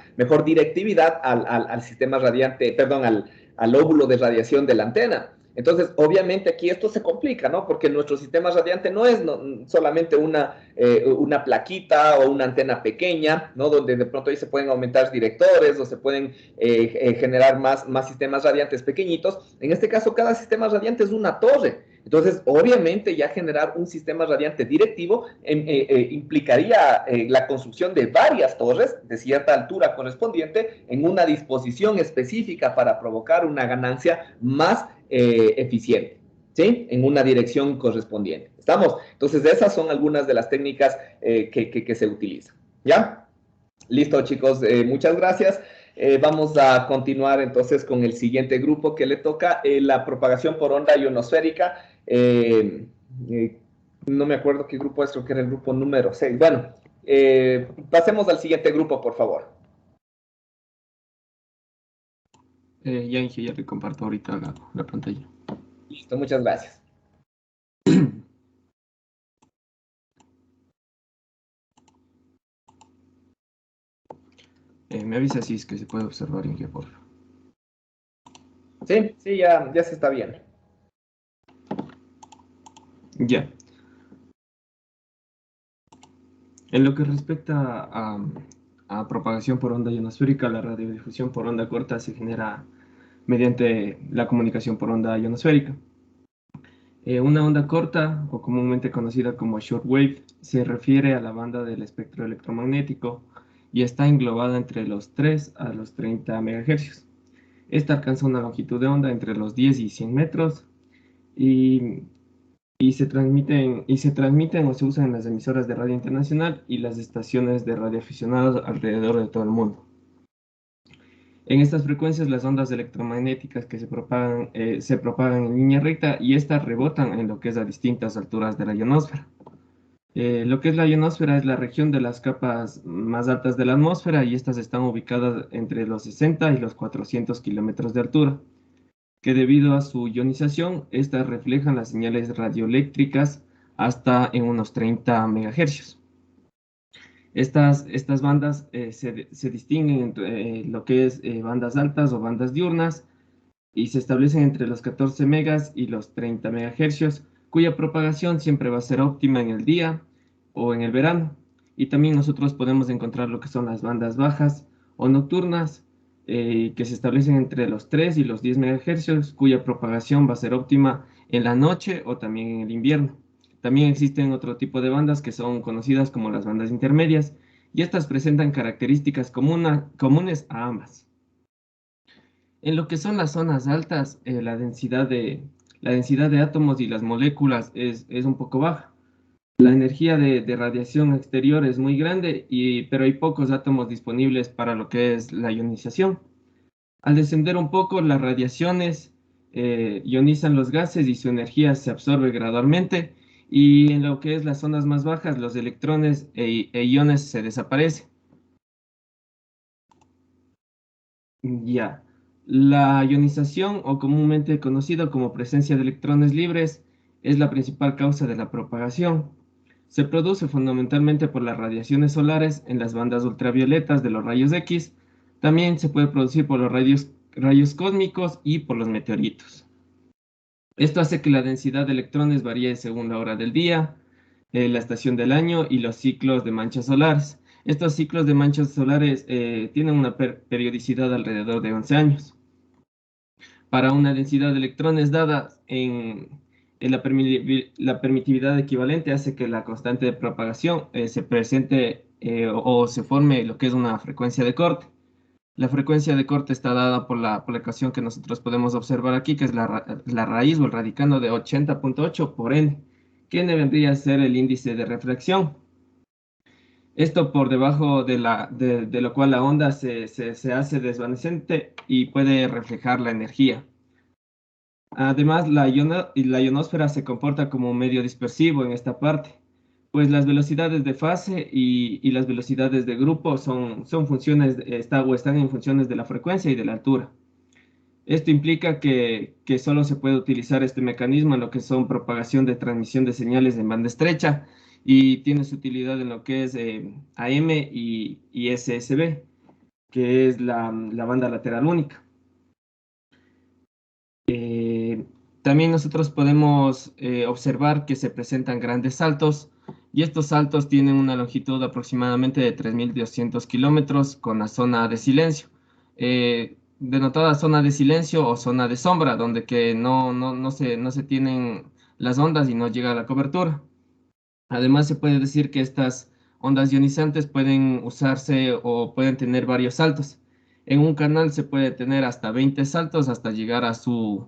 S1: al sistema radiante, perdón, al óvulo de radiación de la antena. Entonces, obviamente aquí esto se complica, ¿no? Porque nuestro sistema radiante no es solamente una plaquita o una antena pequeña, ¿no? Donde de pronto ahí se pueden aumentar directores o se pueden generar más sistemas radiantes pequeñitos. En este caso, cada sistema radiante es una torre. Entonces, obviamente, ya generar un sistema radiante directivo implicaría la construcción de varias torres de cierta altura correspondiente en una disposición específica para provocar una ganancia más eficiente, ¿sí? En una dirección correspondiente. ¿Estamos? Entonces, esas son algunas de las técnicas que se utilizan. ¿Ya? Listo, chicos. Muchas gracias. Vamos a continuar entonces con el siguiente grupo que le toca, la propagación por onda ionosférica. No me acuerdo qué grupo es, creo que era el grupo número 6. Bueno, pasemos al siguiente grupo, por favor.
S7: Ya te comparto ahorita la pantalla.
S1: Listo, muchas gracias.
S7: Me avisa si es que se puede observar, Inge, por favor.
S1: Sí, ya se está viendo.
S7: Ya. En lo que respecta a propagación por onda ionosférica, la radiodifusión por onda corta se genera mediante la comunicación por onda ionosférica. Una onda corta, o comúnmente conocida como shortwave, se refiere a la banda del espectro electromagnético y está englobada entre los 3 a los 30 MHz. Esta alcanza una longitud de onda entre los 10 y 100 metros y se transmiten o se usan en las emisoras de radio internacional y las estaciones de radioaficionados alrededor de todo el mundo. En estas frecuencias, las ondas electromagnéticas que se propagan en línea recta y estas rebotan en lo que es a distintas alturas de la ionosfera. Lo que es la ionosfera es la región de las capas más altas de la atmósfera y estas están ubicadas entre los 60 y los 400 kilómetros de altura, que debido a su ionización, estas reflejan las señales radioeléctricas hasta en unos 30 MHz. Estas bandas se distinguen entre lo que es bandas altas o bandas diurnas y se establecen entre los 14 megas y los 30 MHz, cuya propagación siempre va a ser óptima en el día o en el verano. Y también nosotros podemos encontrar lo que son las bandas bajas o nocturnas, que se establecen entre los 3 y los 10 MHz, cuya propagación va a ser óptima en la noche o también en el invierno. También existen otro tipo de bandas que son conocidas como las bandas intermedias, y estas presentan características comunes a ambas. En lo que son las zonas altas, la densidad de átomos y las moléculas es un poco baja. La energía de radiación exterior es muy grande, pero hay pocos átomos disponibles para lo que es la ionización. Al descender un poco, las radiaciones ionizan los gases y su energía se absorbe gradualmente Y en lo que es las ondas más bajas, los electrones e iones se desaparecen. Ya. La ionización, o comúnmente conocido como presencia de electrones libres, es la principal causa de la propagación. Se produce fundamentalmente por las radiaciones solares en las bandas ultravioletas de los rayos X. También se puede producir por los rayos cósmicos y por los meteoritos. Esto hace que la densidad de electrones varíe según la hora del día, la estación del año y los ciclos de manchas solares. Estos ciclos de manchas solares tienen una periodicidad alrededor de 11 años. Para una densidad de electrones dada la permitividad equivalente hace que la constante de propagación se presente o se forme lo que es una frecuencia de corte. La frecuencia de corte está dada por la ecuación que nosotros podemos observar aquí, que es la raíz o el radicando de 80.8 por n, que n vendría a ser el índice de reflexión. Esto por debajo de lo cual la onda se hace desvanecente y puede reflejar la energía. Además, la ionosfera se comporta como un medio dispersivo en esta parte, pues las velocidades de fase y las velocidades de grupo son funciones, están en funciones de la frecuencia y de la altura. Esto implica que solo se puede utilizar este mecanismo en lo que son propagación de transmisión de señales en banda estrecha y tiene su utilidad en lo que es AM y SSB, que es la banda lateral única. También nosotros podemos observar que se presentan grandes saltos y estos saltos tienen una longitud aproximadamente de 3.200 kilómetros con la zona de silencio, denotada zona de silencio o zona de sombra, donde que no se tienen las ondas y no llega la cobertura. Además, se puede decir que estas ondas ionizantes pueden usarse o pueden tener varios saltos. En un canal se puede tener hasta 20 saltos hasta llegar a su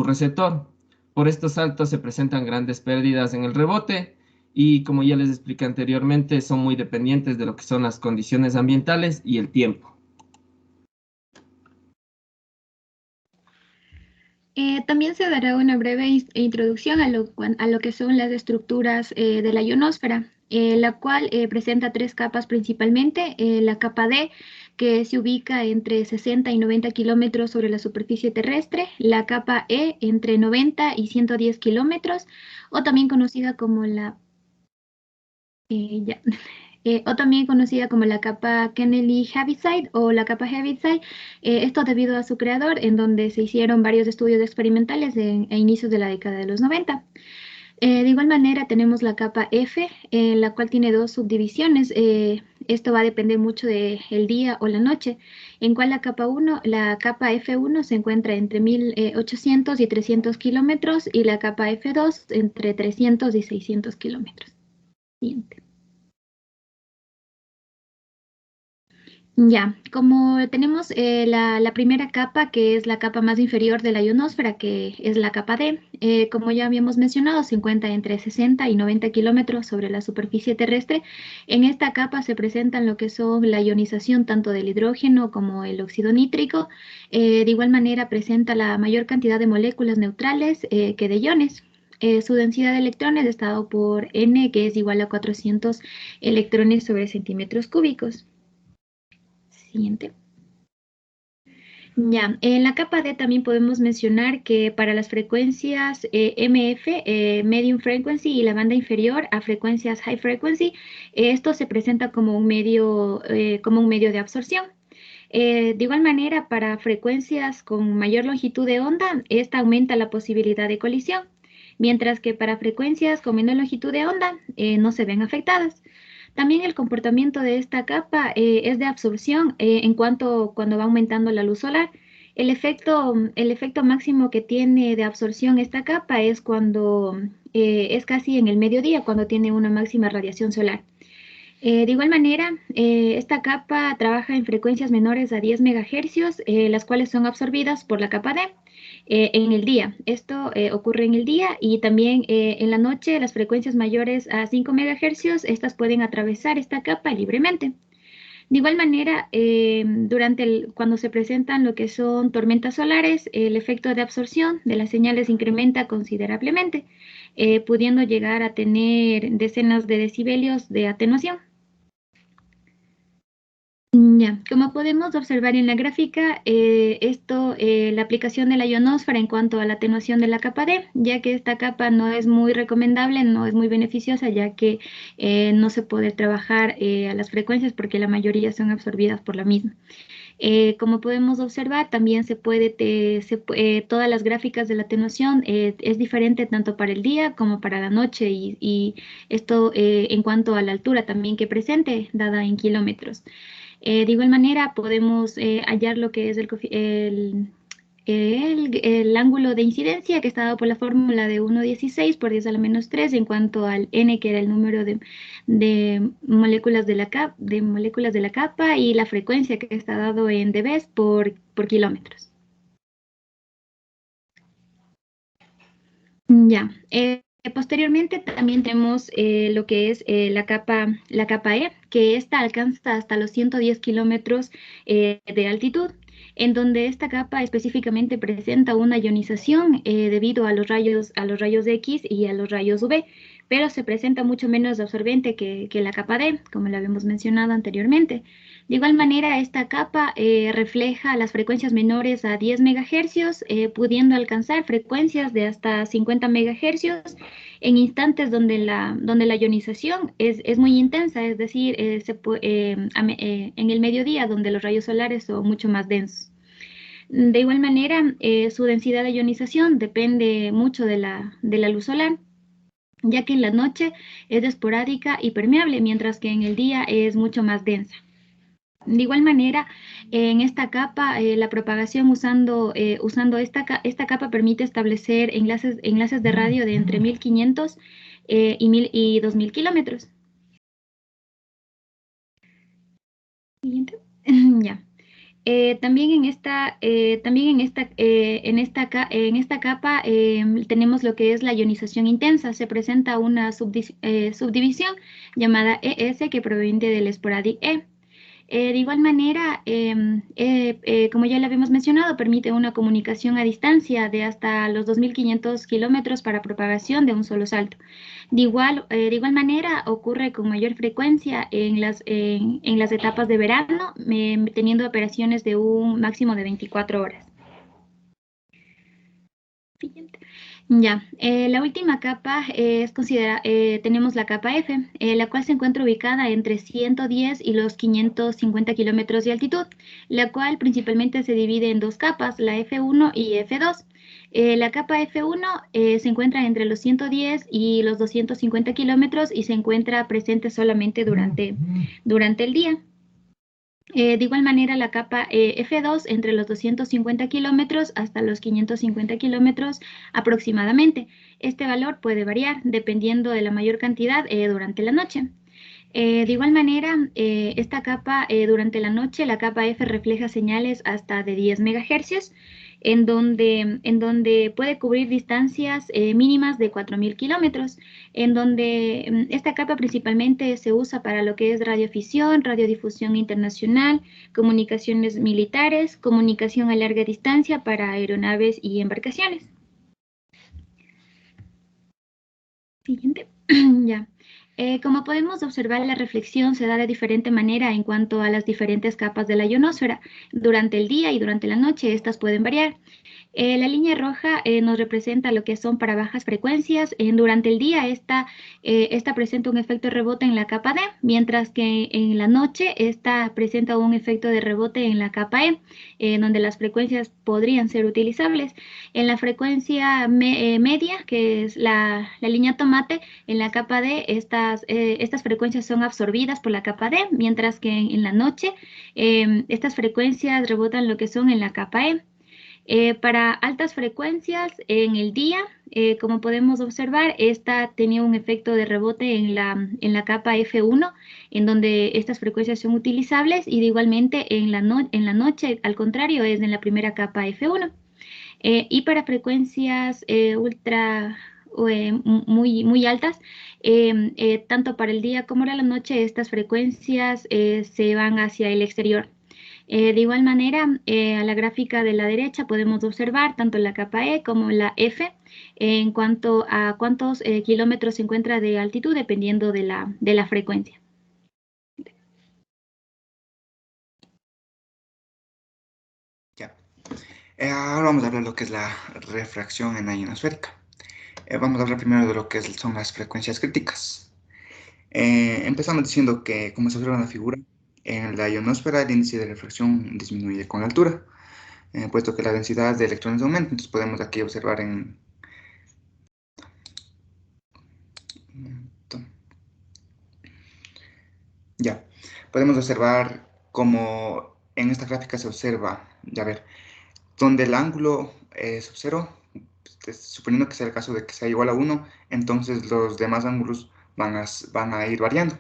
S7: receptor. Por estos saltos se presentan grandes pérdidas en el rebote y, como ya les expliqué anteriormente, son muy dependientes de lo que son las condiciones ambientales y el tiempo.
S8: También se dará una breve introducción a lo que son las estructuras de la ionosfera, la cual presenta tres capas principalmente. La capa D, que se ubica entre 60 y 90 kilómetros sobre la superficie terrestre, la capa E entre 90 y 110 kilómetros, o también conocida como la capa Kennedy-Heaviside o la capa Heaviside, esto debido a su creador, en donde se hicieron varios estudios experimentales a inicios de la década de los 90. De igual manera tenemos la capa F, la cual tiene dos subdivisiones. Esto va a depender mucho del día o la noche, en cual la capa F1 se encuentra entre 1.800 y 300 kilómetros y la capa F2 entre 300 y 600 kilómetros. Siguiente. Ya, como tenemos la primera capa, que es la capa más inferior de la ionosfera, que es la capa D, como ya habíamos mencionado, se encuentra entre 60 y 90 kilómetros sobre la superficie terrestre. En esta capa se presentan lo que son la ionización tanto del hidrógeno como el óxido nítrico. De igual manera presenta la mayor cantidad de moléculas neutrales que de iones. Su densidad de electrones es dado por N, que es igual a 400 electrones sobre centímetros cúbicos. Siguiente. Ya, en la capa D también podemos mencionar que para las frecuencias MF, Medium Frequency, y la banda inferior a frecuencias High Frequency, esto se presenta como un medio de absorción. De igual manera, para frecuencias con mayor longitud de onda, esta aumenta la posibilidad de colisión, mientras que para frecuencias con menor longitud de onda no se ven afectadas. También el comportamiento de esta capa es de absorción cuando va aumentando la luz solar. El efecto máximo que tiene de absorción esta capa es cuando es casi en el mediodía, cuando tiene una máxima radiación solar. De igual manera, esta capa trabaja en frecuencias menores a 10 MHz, las cuales son absorbidas por la capa D en el día. Esto ocurre en el día, y también en la noche las frecuencias mayores a 5 MHz, estas pueden atravesar esta capa libremente. De igual manera, cuando se presentan lo que son tormentas solares, el efecto de absorción de las señales incrementa considerablemente, pudiendo llegar a tener decenas de decibelios de atenuación. Ya, como podemos observar en la gráfica, la aplicación de la ionosfera en cuanto a la atenuación de la capa D, ya que esta capa no es muy recomendable, no es muy beneficiosa, ya que no se puede trabajar a las frecuencias porque la mayoría son absorbidas por la misma. Como podemos observar, también todas las gráficas de la atenuación es diferente tanto para el día como para la noche y esto en cuanto a la altura también que presente, dada en kilómetros. De igual manera, podemos hallar lo que es el ángulo de incidencia que está dado por la fórmula de 1,16 por 10 a la menos 3 en cuanto al n, que era el número de moléculas de la capa, y la frecuencia que está dado en dB por kilómetros. Ya. Posteriormente también tenemos lo que es la capa E, que esta alcanza hasta los 110 kilómetros de altitud, en donde esta capa específicamente presenta una ionización debido a los rayos X y a los rayos UV, pero se presenta mucho menos absorbente que la capa D, como lo habíamos mencionado anteriormente. De igual manera, esta capa refleja las frecuencias menores a 10 MHz, pudiendo alcanzar frecuencias de hasta 50 MHz en instantes donde la ionización es muy intensa, es decir, en el mediodía, donde los rayos solares son mucho más densos. De igual manera, su densidad de ionización depende mucho de la luz solar, ya que en la noche es esporádica y permeable, mientras que en el día es mucho más densa. De igual manera, en esta capa, la propagación usando esta capa permite establecer enlaces de radio de entre 1500 y 2000 kilómetros. Siguiente. Ya. También en esta capa tenemos lo que es la ionización intensa. Se presenta una subdivisión llamada ES, que proviene del esporádico E. De igual manera, como ya lo habíamos mencionado, permite una comunicación a distancia de hasta los 2500 kilómetros para propagación de un solo salto. De igual manera, ocurre con mayor frecuencia en las etapas de verano, teniendo operaciones de un máximo de 24 horas. Siguiente. Ya, la última capa tenemos la capa F, la cual se encuentra ubicada entre 110 y los 550 kilómetros de altitud, la cual principalmente se divide en dos capas, la F1 y F2. La capa F1 se encuentra entre los 110 y los 250 kilómetros y se encuentra presente solamente durante el día. De igual manera, la capa F2 entre los 250 kilómetros hasta los 550 kilómetros aproximadamente. Este valor puede variar dependiendo de la mayor cantidad durante la noche. De igual manera, esta capa durante la noche, la capa F refleja señales hasta de 10 MHz, en donde puede cubrir distancias mínimas de 4000 kilómetros, en donde esta capa principalmente se usa para lo que es radiofisión, radiodifusión internacional, comunicaciones militares, comunicación a larga distancia para aeronaves y embarcaciones. Siguiente. Ya. Como podemos observar, la reflexión se da de diferente manera en cuanto a las diferentes capas de la ionosfera. Durante el día y durante la noche, estas pueden variar. La línea roja nos representa lo que son para bajas frecuencias. Durante el día, esta presenta un efecto de rebote en la capa D, mientras que en la noche, esta presenta un efecto de rebote en la capa E, donde las frecuencias podrían ser utilizables. En la frecuencia media, que es la línea tomate, en la capa D, estas frecuencias son absorbidas por la capa D, mientras que en la noche, estas frecuencias rebotan lo que son en la capa E. Para altas frecuencias en el día, como podemos observar, esta tenía un efecto de rebote en la capa F1, en donde estas frecuencias son utilizables, y de igualmente en la noche, al contrario, es en la primera capa F1. Y para frecuencias muy altas. Tanto para el día como para la noche, estas frecuencias se van hacia el exterior. De igual manera, a la gráfica de la derecha podemos observar tanto la capa E como la F en cuanto a cuántos kilómetros se encuentra de altitud dependiendo de la frecuencia.
S9: Ya. Ahora vamos a hablar de lo que es la refracción en la ionosférica. Vamos a hablar primero de lo que son las frecuencias críticas. Empezamos diciendo que, como se observa en la figura, en la ionosfera el índice de refracción disminuye con la altura, puesto que la densidad de electrones aumenta. Entonces podemos aquí observar en... Ya, podemos observar como en esta gráfica se observa, ya ver, donde el ángulo es 0, suponiendo que sea el caso de que sea igual a 1, entonces los demás ángulos van a ir variando.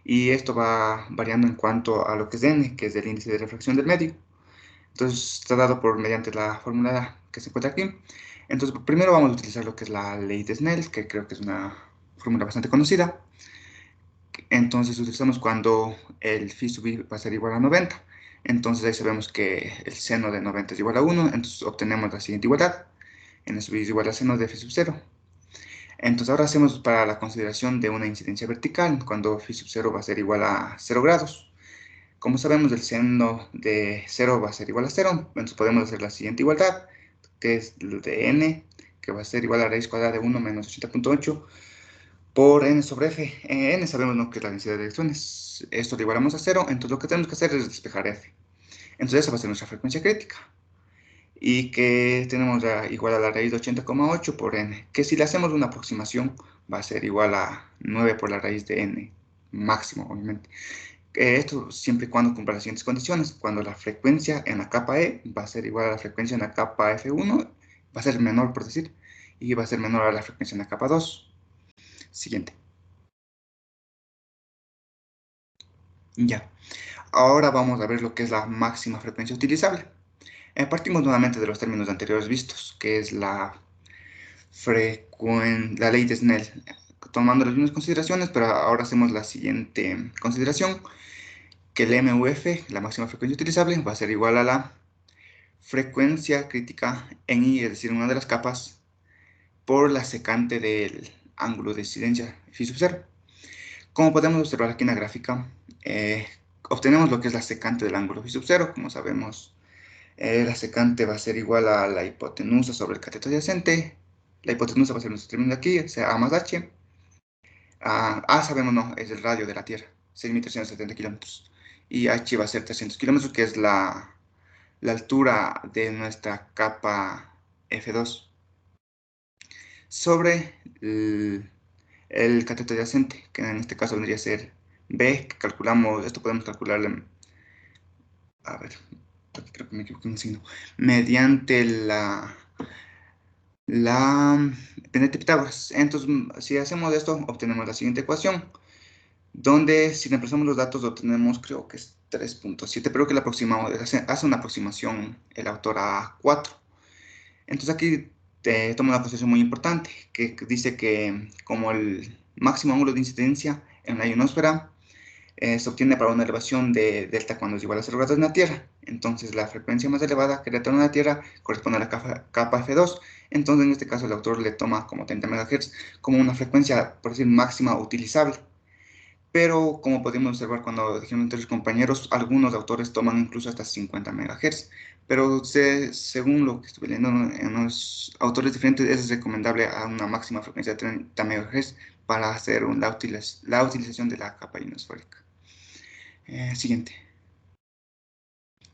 S9: Y esto va variando en cuanto a lo que es n, que es el índice de refracción del medio. Entonces está dado mediante la fórmula que se encuentra aquí. Entonces primero vamos a utilizar lo que es la ley de Snell, que creo que es una fórmula bastante conocida. Entonces utilizamos cuando el phi sub i va a ser igual a 90. Entonces ahí sabemos que el seno de 90 es igual a 1, entonces obtenemos la siguiente igualdad. N sub i es igual a seno de phi sub 0. Entonces ahora hacemos para la consideración de una incidencia vertical, cuando phi sub 0 va a ser igual a 0 grados. Como sabemos, el seno de 0 va a ser igual a 0, entonces podemos hacer la siguiente igualdad, que es de n, que va a ser igual a raíz cuadrada de 1 menos 80.8 por n sobre f. N sabemos, ¿no?, que es la densidad de electrones. Esto lo igualamos a 0, entonces lo que tenemos que hacer es despejar f. Entonces esa va a ser nuestra frecuencia crítica. Y que tenemos ya igual a la raíz de 80,8 por n, que si le hacemos una aproximación va a ser igual a 9 por la raíz de n, máximo, obviamente. Esto siempre y cuando cumpla las siguientes condiciones. Cuando la frecuencia en la capa E va a ser igual a la frecuencia en la capa F1, va a ser menor, por decir, y va a ser menor a la frecuencia en la capa 2. Siguiente. Ya. Ahora vamos a ver lo que es la máxima frecuencia utilizable. Partimos nuevamente de los términos anteriores vistos, que es la ley de Snell, tomando las mismas consideraciones, pero ahora hacemos la siguiente consideración, que el MUF, la máxima frecuencia utilizable, va a ser igual a la frecuencia crítica en I, es decir, una de las capas, por la secante del ángulo de incidencia phi sub 0. Como podemos observar aquí en la gráfica, obtenemos lo que es la secante del ángulo phi sub 0. Como sabemos, la secante va a ser igual a la hipotenusa sobre el cateto adyacente. La hipotenusa va a ser nuestro término de aquí, o sea, A más H. A sabemos, no, es el radio de la Tierra, 6.370 kilómetros. Y H va a ser 300 kilómetros, que es la altura de nuestra capa F2. Sobre el cateto adyacente, que en este caso vendría a ser B, que calculamos, esto podemos calcularle, a ver, creo que me equivoqué en un signo, mediante la pendiente de Pitágoras. Entonces, si hacemos esto, obtenemos la siguiente ecuación, donde si reemplazamos los datos obtenemos, creo que es 3.7, pero que la aproximamos, hace una aproximación el autor a 4. Entonces aquí toma una consideración muy importante, que dice que como el máximo ángulo de incidencia en la ionosfera se obtiene para una elevación de delta cuando es igual a 0 grados en la Tierra. Entonces la frecuencia más elevada que retorna a la Tierra corresponde a la capa F2. Entonces en este caso el autor le toma como 30 MHz como una frecuencia, por decir, máxima utilizable. Pero como podemos observar cuando dijeron entre los compañeros, algunos autores toman incluso hasta 50 MHz. Pero según lo que estuve leyendo en los autores diferentes, es recomendable a una máxima frecuencia de 30 MHz para hacer la utilización de la capa ionosférica. Siguiente.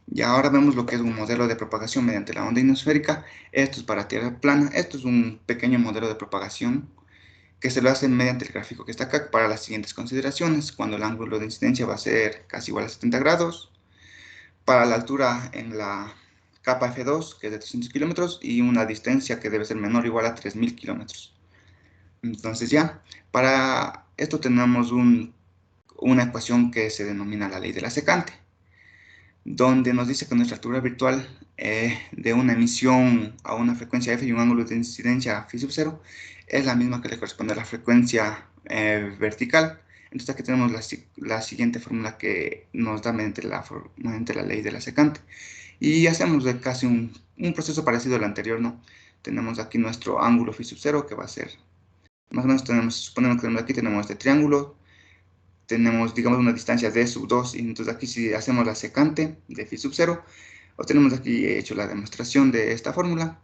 S9: Y ahora vemos lo que es un modelo de propagación mediante la onda ionosférica. Esto es para tierra plana. Esto es un pequeño modelo de propagación que se lo hace mediante el gráfico que está acá para las siguientes consideraciones. Cuando el ángulo de incidencia va a ser casi igual a 70 grados. Para la altura en la capa F2, que es de 300 kilómetros, y una distancia que debe ser menor o igual a 3000 kilómetros. Entonces ya, para esto tenemos una ecuación que se denomina la ley de la secante, donde nos dice que nuestra altura virtual de una emisión a una frecuencia F y un ángulo de incidencia phi sub 0 es la misma que le corresponde a la frecuencia vertical. Entonces aquí tenemos la siguiente fórmula que nos da mediante la ley de la secante. Y hacemos casi un proceso parecido al anterior, ¿no? Tenemos aquí nuestro ángulo phi sub 0 que va a ser, más o menos suponemos que aquí tenemos este triángulo, tenemos, digamos, una distancia de sub 2, y entonces aquí si hacemos la secante de phi sub 0, obtenemos aquí, he hecho la demostración de esta fórmula,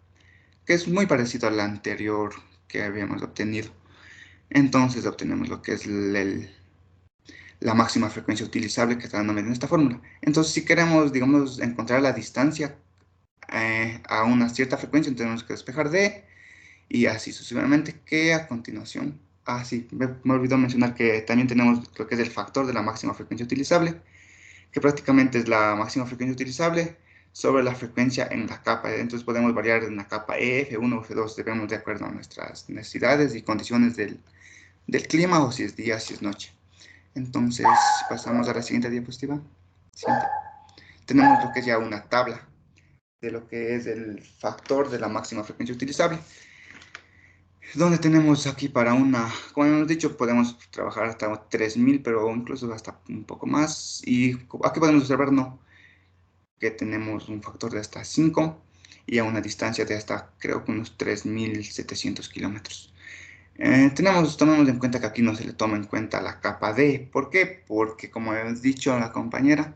S9: que es muy parecido a la anterior que habíamos obtenido. Entonces obtenemos lo que es la máxima frecuencia utilizable que está dando en esta fórmula. Entonces si queremos, digamos, encontrar la distancia a una cierta frecuencia, tenemos que despejar D, y así sucesivamente, que a continuación, sí, me olvidó mencionar que también tenemos lo que es el factor de la máxima frecuencia utilizable, que prácticamente es la máxima frecuencia utilizable sobre la frecuencia en la capa. Entonces podemos variar en la capa E, F1 o F2, debemos de acuerdo a nuestras necesidades y condiciones del clima, o si es día, si es noche. Entonces pasamos a la siguiente diapositiva. Siguiente. Tenemos lo que es ya una tabla de lo que es el factor de la máxima frecuencia utilizable, donde tenemos aquí para como hemos dicho, podemos trabajar hasta 3000, pero incluso hasta un poco más. Y aquí podemos observar, ¿no?, que tenemos un factor de hasta 5 y a una distancia de hasta, creo que unos 3700 kilómetros. Tomemos en cuenta que aquí no se le toma en cuenta la capa D. ¿Por qué? Porque, como hemos dicho la compañera,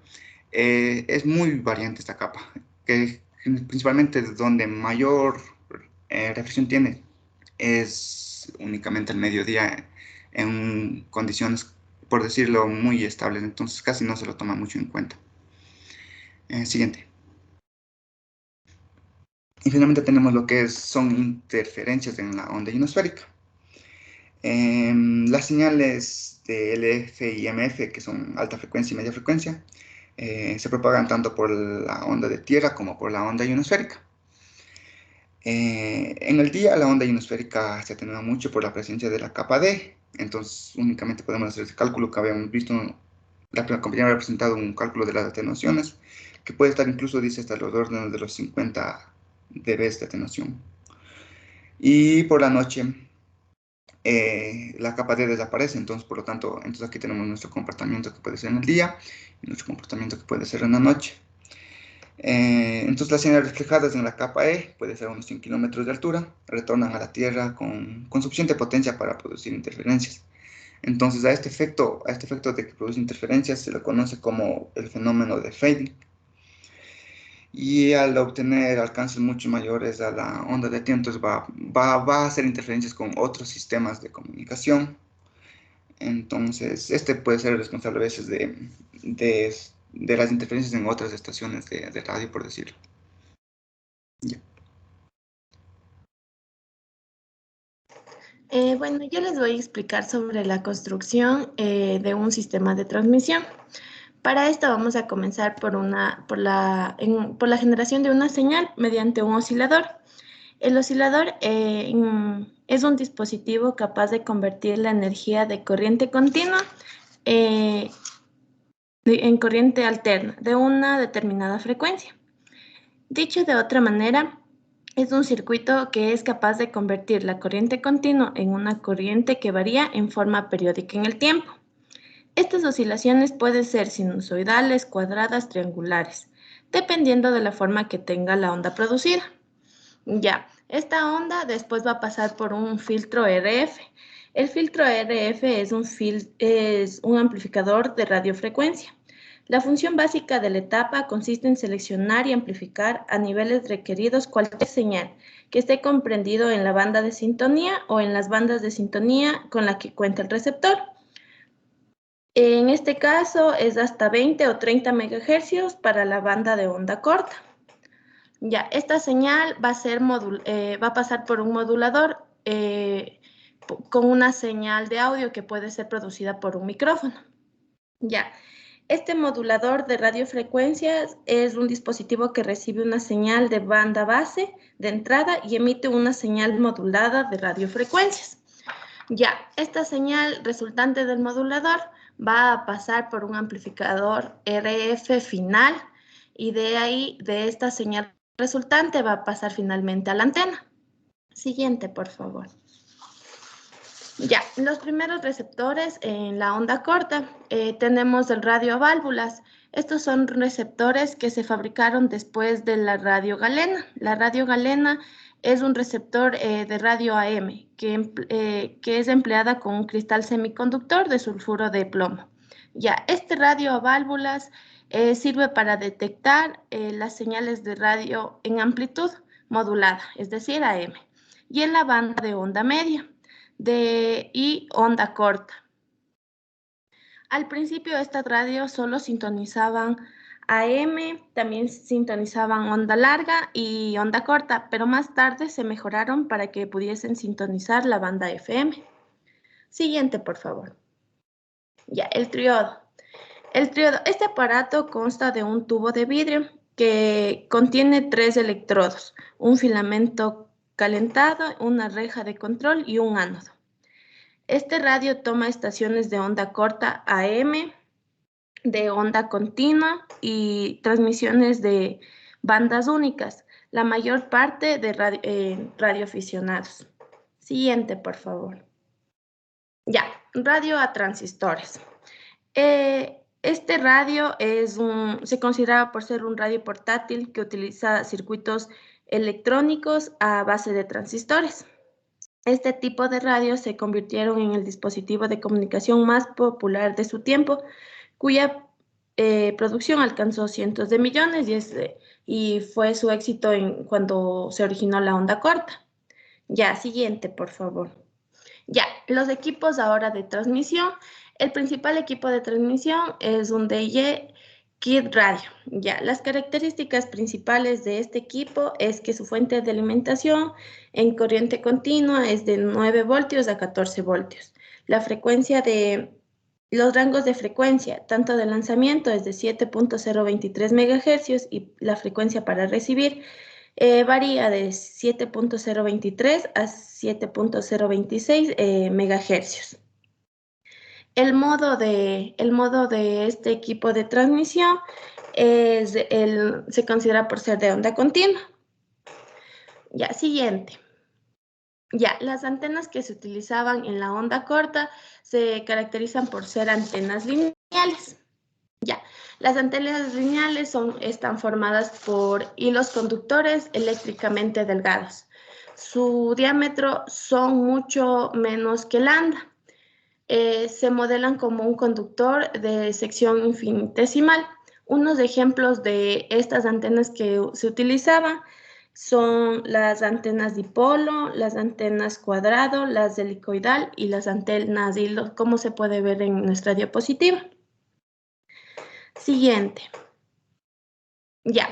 S9: es muy variante esta capa, que principalmente donde mayor reflexión tiene es únicamente al mediodía, en condiciones, por decirlo, muy estables. Entonces casi no se lo toma mucho en cuenta. Siguiente. Y finalmente tenemos lo que son interferencias en la onda ionosférica. Las señales de LF y MF, que son alta frecuencia y media frecuencia, se propagan tanto por la onda de tierra como por la onda ionosférica. En el día la onda ionosférica se atenúa mucho por la presencia de la capa D, entonces únicamente podemos hacer ese cálculo que habíamos visto. La compañera ha presentado un cálculo de las atenuaciones, que puede estar incluso, dice, hasta los órdenes de los 50 dB de atenuación. Y por la noche la capa D desaparece, entonces por lo tanto, aquí tenemos nuestro comportamiento que puede ser en el día y nuestro comportamiento que puede ser en la noche. Entonces las señales reflejadas en la capa E, puede ser a unos 100 kilómetros de altura, retornan a la Tierra con suficiente potencia para producir interferencias. Entonces a este efecto de que produce interferencias se lo conoce como el fenómeno de fading. Y al obtener alcances mucho mayores a la onda de tiempo, entonces va a hacer interferencias con otros sistemas de comunicación. Entonces este puede ser el responsable a veces de las interferencias en otras estaciones de radio, por decirlo. Ya.
S2: Bueno, yo les voy a explicar sobre la construcción de un sistema de transmisión. Para esto vamos a comenzar por la generación de una señal mediante un oscilador. El oscilador es un dispositivo capaz de convertir la energía de corriente continua en corriente alterna de una determinada frecuencia. Dicho de otra manera, es un circuito que es capaz de convertir la corriente continua en una corriente que varía en forma periódica en el tiempo. Estas oscilaciones pueden ser sinusoidales, cuadradas, triangulares, dependiendo de la forma que tenga la onda producida. Ya, esta onda después va a pasar por un filtro RF. El filtro RF es un amplificador de radiofrecuencia. La función básica de la etapa consiste en seleccionar y amplificar a niveles requeridos cualquier señal que esté comprendido en la banda de sintonía o en las bandas de sintonía con la que cuenta el receptor. En este caso es hasta 20 o 30 MHz para la banda de onda corta. Ya, esta señal va a pasar por un modulador con una señal de audio que puede ser producida por un micrófono. Ya, este modulador de radiofrecuencias es un dispositivo que recibe una señal de banda base de entrada y emite una señal modulada de radiofrecuencias. Ya, esta señal resultante del modulador va a pasar por un amplificador RF final
S6: y de ahí, de esta señal resultante, va a pasar finalmente a la antena. Siguiente, por favor. Ya, los primeros receptores en la onda corta, tenemos el radio válvulas. Estos son receptores que se fabricaron después de la radio galena. La radio galena es un receptor de radio AM que es empleada con un cristal semiconductor de sulfuro de plomo. Ya, este radio a válvulas sirve para detectar las señales de radio en amplitud modulada, es decir, AM, y en la banda de onda media y onda corta. Al principio estas radios solo sintonizaban AM, también sintonizaban onda larga y onda corta, pero más tarde se mejoraron para que pudiesen sintonizar la banda FM. Siguiente, por favor. Ya, el triodo. El triodo, este aparato consta de un tubo de vidrio que contiene 3 electrodos, un filamento calentado, una reja de control y un ánodo. Este radio toma estaciones de onda corta AM, de onda continua y transmisiones de bandas únicas, la mayor parte de radioaficionados. Siguiente, por favor. Ya, radio a transistores. Este radio se considera por ser un radio portátil que utiliza circuitos electrónicos a base de transistores. Este tipo de radios se convirtieron en el dispositivo de comunicación más popular de su tiempo, cuya producción alcanzó cientos de millones y fue su éxito cuando se originó la onda corta. Ya, siguiente, por favor. Ya, los equipos ahora de transmisión. El principal equipo de transmisión es un DJ Kit Radio. Ya, las características principales de este equipo es que su fuente de alimentación en corriente continua es de 9 voltios a 14 voltios. Los rangos de frecuencia, tanto de lanzamiento es de 7.023 MHz y la frecuencia para recibir varía de 7.023 a 7.026 MHz. El modo de este equipo de transmisión se considera por ser de onda continua. Ya, siguiente. Ya, las antenas que se utilizaban en la onda corta se caracterizan por ser antenas lineales. Ya, las antenas lineales están formadas por hilos conductores eléctricamente delgados. Su diámetro son mucho menos que lambda. Se modelan como un conductor de sección infinitesimal. Unos ejemplos de estas antenas que se utilizaban son las antenas dipolo, las antenas cuadrado, las helicoidal y las antenas hilo, como se puede ver en nuestra diapositiva. Siguiente. Ya.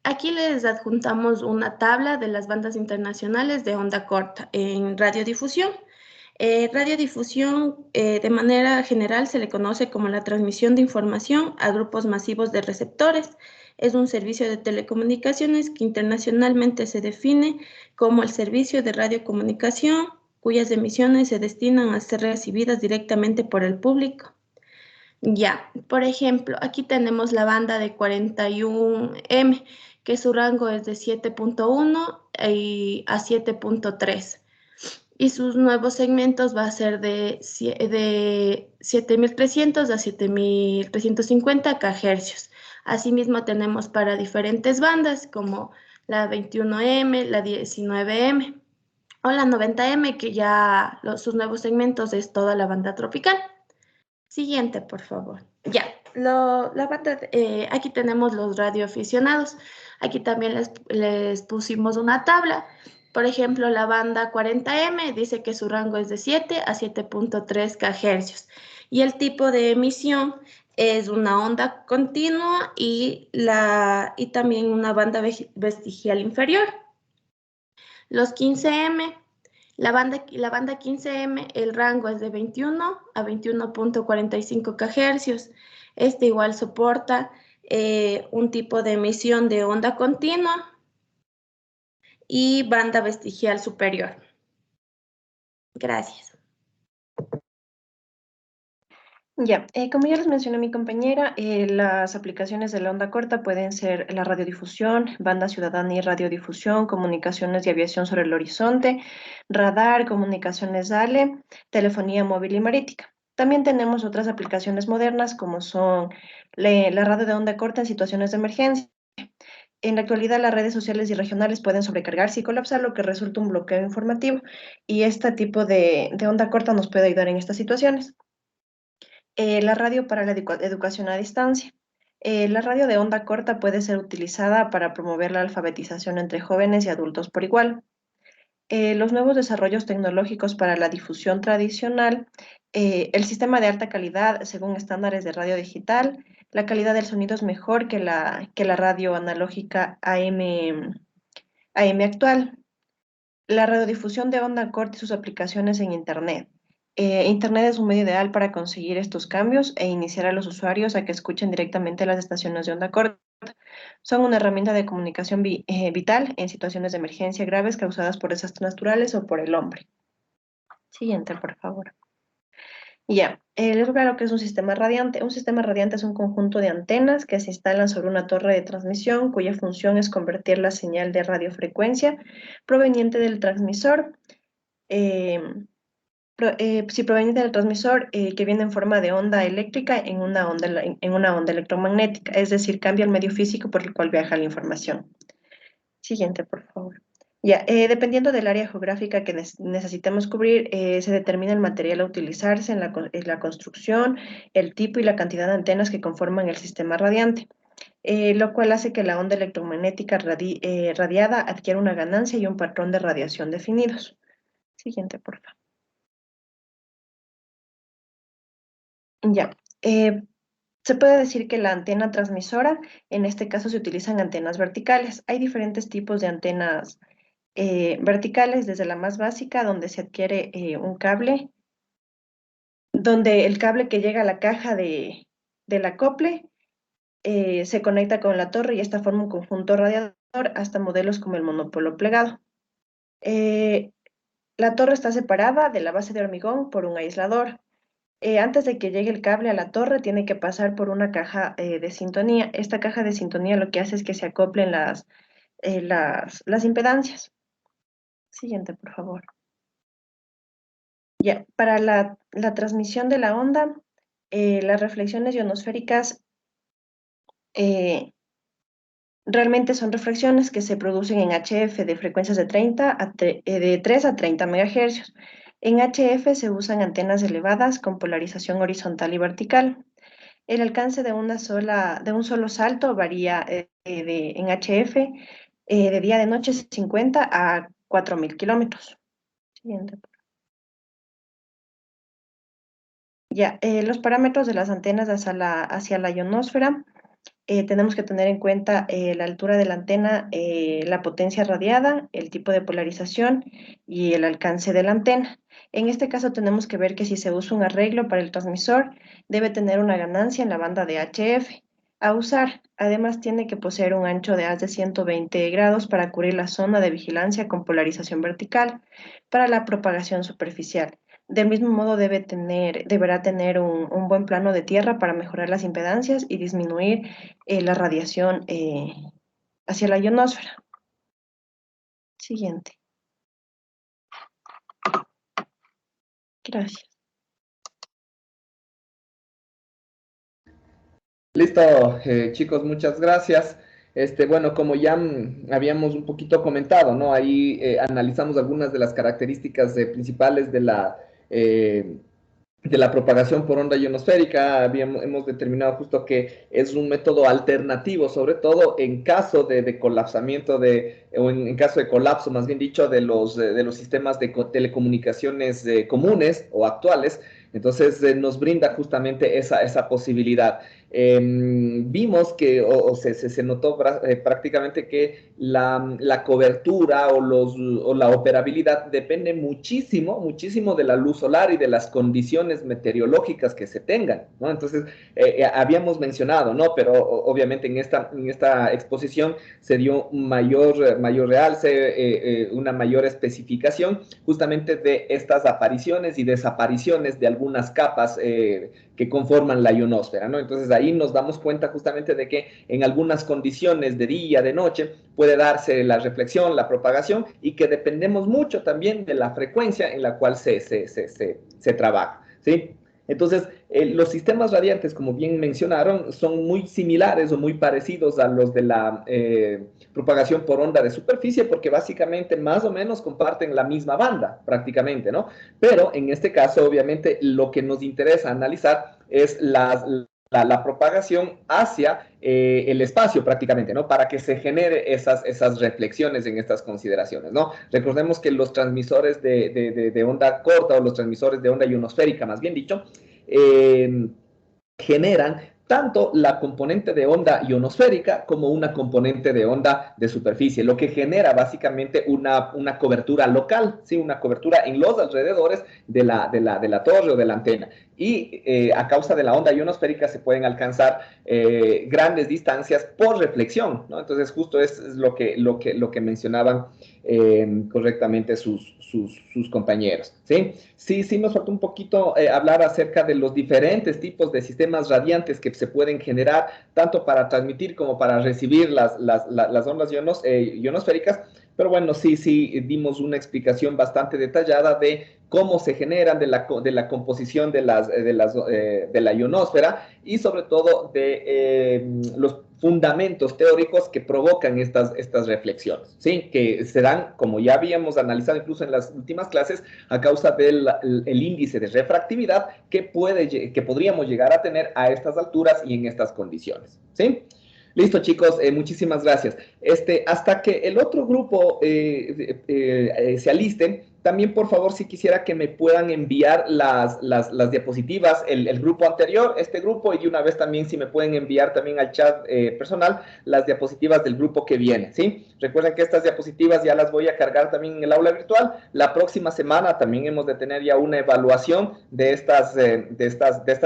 S6: Aquí les adjuntamos una tabla de las bandas internacionales de onda corta en radiodifusión. Radiodifusión, de manera general, se le conoce como la transmisión de información a grupos masivos de receptores. Es un servicio de telecomunicaciones que internacionalmente se define como el servicio de radiocomunicación, cuyas emisiones se destinan a ser recibidas directamente por el público. Ya, por ejemplo, aquí tenemos la banda de 41M, que su rango es de 7.1 a 7.3. Y sus nuevos segmentos va a ser de 7.300 a 7.350 kHz. Asimismo, tenemos para diferentes bandas como la 21M, la 19M o la 90M, que ya sus nuevos segmentos es toda la banda tropical. Siguiente, por favor. Ya, aquí tenemos los radioaficionados. Aquí también les pusimos una tabla. Por ejemplo, la banda 40M dice que su rango es de 7 a 7.3 kHz. Y el tipo de emisión es una onda continua y también una banda vestigial inferior. Los 15M. La banda 15M, el rango es de 21 a 21.45 kHz. Este igual soporta un tipo de emisión de onda continua y banda vestigial superior. Gracias.
S10: Ya, como ya les mencioné mi compañera, las aplicaciones de la onda corta pueden ser la radiodifusión, banda ciudadana y radiodifusión, comunicaciones y aviación sobre el horizonte, radar, comunicaciones DALE, telefonía móvil y marítima. También tenemos otras aplicaciones modernas como son la radio de onda corta en situaciones de emergencia. En la actualidad, las redes sociales y regionales pueden sobrecargarse y colapsar, lo que resulta un bloqueo informativo. Y este tipo de onda corta nos puede ayudar en estas situaciones. La radio para la educación a distancia. La radio de onda corta puede ser utilizada para promover la alfabetización entre jóvenes y adultos por igual. Los nuevos desarrollos tecnológicos para la difusión tradicional, el sistema de alta calidad según estándares de radio digital, la calidad del sonido es mejor que la radio analógica AM actual. La radiodifusión de onda corta y sus aplicaciones en Internet. Internet es un medio ideal para conseguir estos cambios e iniciar a los usuarios a que escuchen directamente las estaciones de onda corta. Son una herramienta de comunicación vital en situaciones de emergencia graves causadas por desastres naturales o por el hombre. Siguiente, por favor. Ya, les voy a lo que es un sistema radiante. Un sistema radiante es un conjunto de antenas que se instalan sobre una torre de transmisión cuya función es convertir la señal de radiofrecuencia proveniente del transmisor si proveniente del transmisor que viene en forma de onda eléctrica en una onda electromagnética, es decir, cambia el medio físico por el cual viaja la información. Siguiente, por favor. Ya, dependiendo del área geográfica que necesitemos cubrir, se determina el material a utilizarse en la construcción, el tipo y la cantidad de antenas que conforman el sistema radiante, lo cual hace que la onda electromagnética radiada adquiera una ganancia y un patrón de radiación definidos. Siguiente, por favor. Ya. Se puede decir que la antena transmisora, en este caso se utilizan antenas verticales. Hay diferentes tipos de antenas verticales, desde la más básica, donde se adquiere un cable, donde el cable que llega a la caja del acople se conecta con la torre y esta forma un conjunto radiador, hasta modelos como el monopolo plegado. La torre está separada de la base de hormigón por un aislador. Antes de que llegue el cable a la torre, tiene que pasar por una caja de sintonía. Esta caja de sintonía lo que hace es que se acoplen las impedancias. Siguiente, por favor. Ya, para la transmisión de la onda, las reflexiones ionosféricas realmente son reflexiones que se producen en HF de frecuencias de 3 a 30 MHz. En HF se usan antenas elevadas con polarización horizontal y vertical. El alcance de un solo salto varía en HF de día de noche 50 a 4.000 kilómetros. Siguiente. Ya, los parámetros de las antenas hacia la ionosfera. Tenemos que tener en cuenta la altura de la antena, la potencia radiada, el tipo de polarización y el alcance de la antena. En este caso tenemos que ver que si se usa un arreglo para el transmisor, debe tener una ganancia en la banda de HF. A usar, además tiene que poseer un ancho de haz de 120 grados para cubrir la zona de vigilancia con polarización vertical para la propagación superficial. Del mismo modo deberá tener un buen plano de tierra para mejorar las impedancias y disminuir la radiación hacia la ionosfera. Siguiente. Gracias.
S1: Listo, chicos, muchas gracias. Bueno, como ya habíamos un poquito comentado, ¿no? Ahí analizamos algunas de las características principales de la propagación por onda ionosférica. Hemos determinado justo que es un método alternativo, sobre todo en caso de colapsamiento o en caso de colapso, más bien dicho, de los sistemas de telecomunicaciones comunes o actuales. Entonces nos brinda justamente esa posibilidad. Vimos que, se notó prácticamente que la cobertura o la operabilidad depende muchísimo, muchísimo de la luz solar y de las condiciones meteorológicas que se tengan, ¿no? Entonces, habíamos mencionado, ¿no? Pero obviamente en esta exposición se dio un mayor realce, una mayor especificación justamente de estas apariciones y desapariciones de algunas capas que conforman la ionosfera, ¿no? Entonces ahí nos damos cuenta justamente de que en algunas condiciones de día, de noche, puede darse la reflexión, la propagación, y que dependemos mucho también de la frecuencia en la cual se trabaja, ¿sí? Entonces, los sistemas radiantes, como bien mencionaron, son muy similares o muy parecidos a los de la propagación por onda de superficie, porque básicamente más o menos comparten la misma banda, prácticamente, ¿no? Pero en este caso, obviamente, lo que nos interesa analizar es la propagación hacia el espacio prácticamente, ¿no? Para que se genere esas reflexiones en estas consideraciones, ¿no? Recordemos que los transmisores de onda corta o los transmisores de onda ionosférica, más bien dicho, generan tanto la componente de onda ionosférica como una componente de onda de superficie, lo que genera básicamente una cobertura local, ¿sí? Una cobertura en los alrededores de la torre o de la antena. Y a causa de la onda ionosférica se pueden alcanzar grandes distancias por reflexión, ¿no? Entonces justo es lo que mencionaban correctamente sus compañeros, ¿sí? Sí, nos falta un poquito hablar acerca de los diferentes tipos de sistemas radiantes que se pueden generar, tanto para transmitir como para recibir las ondas ionosféricas, pero bueno, sí, dimos una explicación bastante detallada de cómo se generan, de la composición de la ionosfera y sobre todo de los fundamentos teóricos que provocan estas reflexiones, ¿sí? Que se dan, como ya habíamos analizado incluso en las últimas clases, a causa del índice de refractividad que podríamos llegar a tener a estas alturas y en estas condiciones, ¿sí? Listo, chicos, muchísimas gracias. Hasta que el otro grupo se alisten, también, por favor, si quisiera que me puedan enviar las diapositivas, el grupo anterior, este grupo, y de una vez también si me pueden enviar también al chat personal las diapositivas del grupo que viene, ¿sí? Recuerden que estas diapositivas ya las voy a cargar también en el aula virtual. La próxima semana también hemos de tener ya una evaluación de estas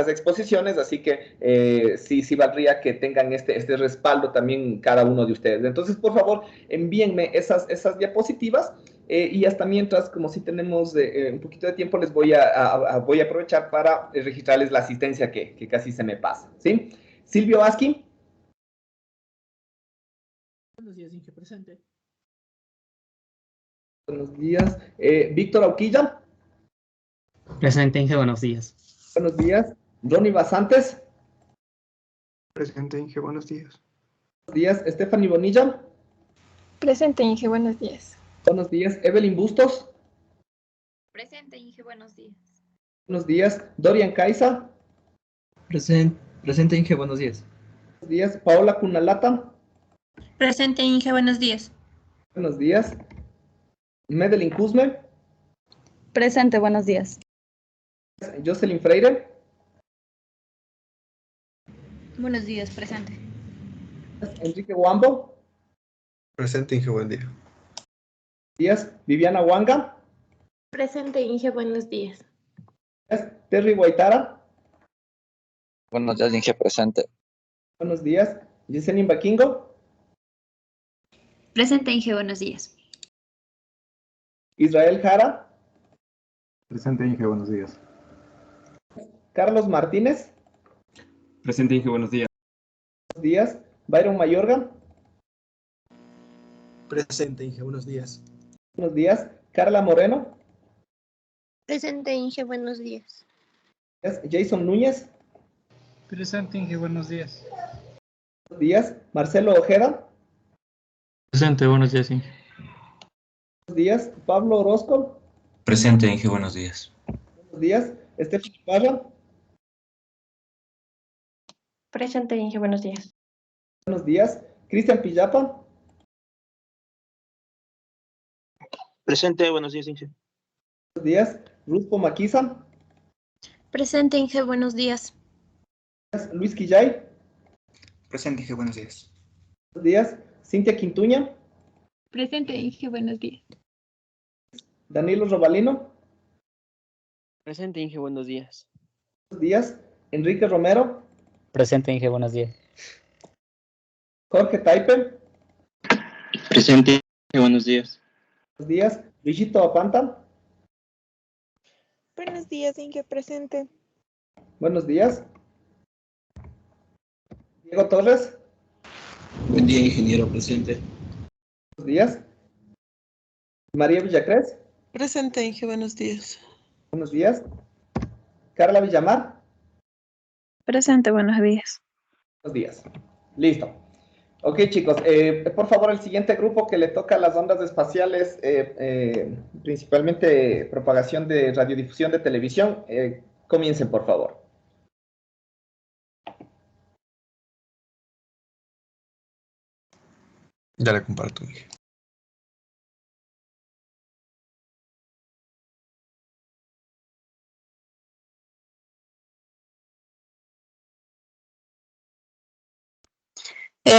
S1: exposiciones, así que sí valdría que tengan este respaldo también cada uno de ustedes. Entonces, por favor, envíenme esas diapositivas. Y hasta mientras, como si tenemos un poquito de tiempo, les voy a aprovechar para registrarles la asistencia que casi se me pasa, ¿sí? Silvio Askin.
S11: Buenos días, Inge, presente.
S1: Buenos días. Víctor Auquilla.
S11: Presente, Inge, buenos días.
S1: Buenos días. Ronnie Basantes.
S12: Presente, Inge, buenos días.
S1: Buenos días. Stephanie Bonilla.
S13: Presente, Inge, buenos días.
S1: Buenos días. Evelyn Bustos.
S14: Presente, Inge, buenos días.
S1: Buenos días. Dorian Caiza.
S15: Presente, Inge, buenos días.
S1: Buenos días. Paola Cunalata.
S16: Presente, Inge, buenos días.
S1: Buenos días. Medelin Kuzme.
S16: Presente, buenos días.
S1: Jocelyn Freire.
S16: Buenos días, presente.
S1: Enrique Wambo.
S12: Presente, Inge, buen día.
S1: Días. Viviana Wanga.
S13: Presente, Inge, buenos días.
S1: Terry Guaitara.
S17: Buenos días, Inge, presente.
S1: Buenos días. Yesenia Baquingo.
S8: Presente, Inge, buenos días.
S1: Israel Jara.
S18: Presente, Inge, buenos días.
S1: Carlos Martínez.
S7: Presente, Inge, buenos días.
S1: Buenos días. Byron Mayorga.
S19: Presente, Inge, buenos días.
S1: Buenos días. Carla Moreno.
S13: Presente, Inge, buenos días.
S1: Jason Núñez.
S20: Presente, Inge, buenos días.
S1: Buenos días. Marcelo Ojeda.
S20: Presente, buenos días, Inge.
S1: Buenos días. Pablo Orozco.
S21: Presente, Inge, buenos días.
S1: Buenos días. Estefany Parra.
S10: Presente, Inge, buenos días.
S1: Buenos días. Cristian Pillapa.
S4: Presente, buenos días, Inge.
S1: Buenos días. Ruspo Maquisa.
S13: Presente, Inge, buenos días.
S1: Luis Quillay.
S9: Presente, Inge, buenos días.
S1: Buenos días. Cintia Quintuña.
S8: Presente, Inge, buenos días.
S1: Danilo Robalino.
S22: Presente, Inge, buenos días.
S1: Buenos días. Enrique Romero.
S22: Presente, Inge, buenos días.
S1: Jorge Taipe.
S3: Presente, buenos días.
S1: Buenos días. Luisito Apanta.
S13: Buenos días, Inge, presente.
S1: Buenos días. Diego Torres.
S15: Buen día, ingeniero, presente.
S1: Buenos días. María Villacrés.
S2: Presente, Inge, buenos días.
S1: Buenos días. Carla Villamar.
S16: Presente, buenos días.
S1: Buenos días. Listo. Ok, chicos, por favor, el siguiente grupo que le toca a las ondas espaciales, principalmente propagación de radiodifusión de televisión, comiencen, por favor.
S12: Ya le comparto, Inge.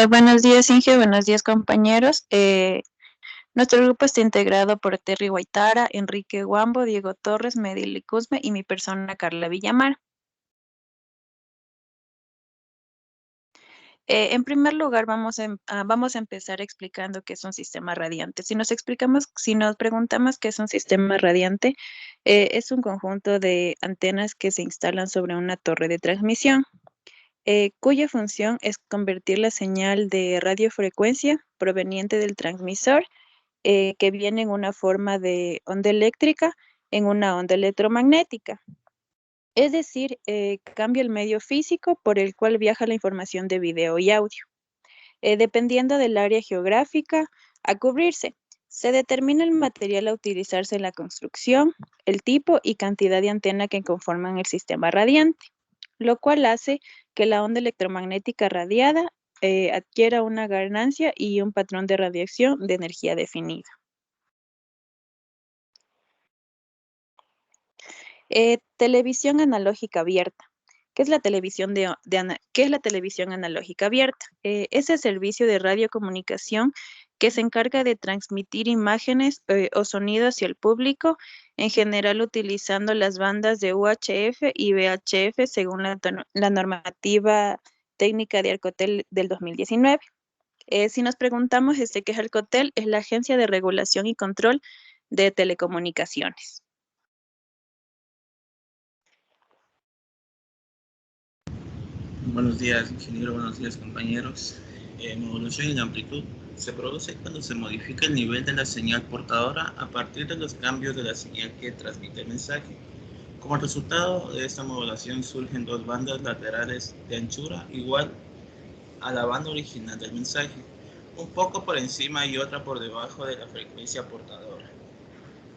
S16: Buenos días, Inge. Buenos días, compañeros. Nuestro grupo está integrado por Terry Guaitara, Enrique Guambo, Diego Torres, Medili Cusme y mi persona, Carla Villamar. En primer lugar, vamos a empezar explicando qué es un sistema radiante. Si nos preguntamos qué es un sistema radiante, es un conjunto de antenas que se instalan sobre una torre de transmisión, cuya función es convertir la señal de radiofrecuencia proveniente del transmisor, que viene en una forma de onda eléctrica, en una onda electromagnética. Es decir, cambia el medio físico por el cual viaja la información de video y audio. Dependiendo del área geográfica a cubrirse, se determina el material a utilizarse en la construcción, el tipo y cantidad de antena que conforman el sistema radiante, lo cual hace que la onda electromagnética radiada adquiera una ganancia y un patrón de radiación de energía definida. Televisión analógica abierta. ¿Qué es la televisión ¿qué es la televisión analógica abierta? Es el servicio de radiocomunicación que se encarga de transmitir imágenes o sonido hacia el público, en general utilizando las bandas de UHF y VHF según la normativa técnica de Alcatel del 2019. Si nos preguntamos qué es Alcatel, es la Agencia de Regulación y Control de Telecomunicaciones.
S4: Buenos días, ingeniero. Buenos días, compañeros. Modulación en amplitud se produce cuando se modifica el nivel de la señal portadora a partir de los cambios de la señal que transmite el mensaje. Como resultado de esta modulación surgen dos bandas laterales de anchura igual a la banda original del mensaje, un poco por encima y otra por debajo de la frecuencia portadora.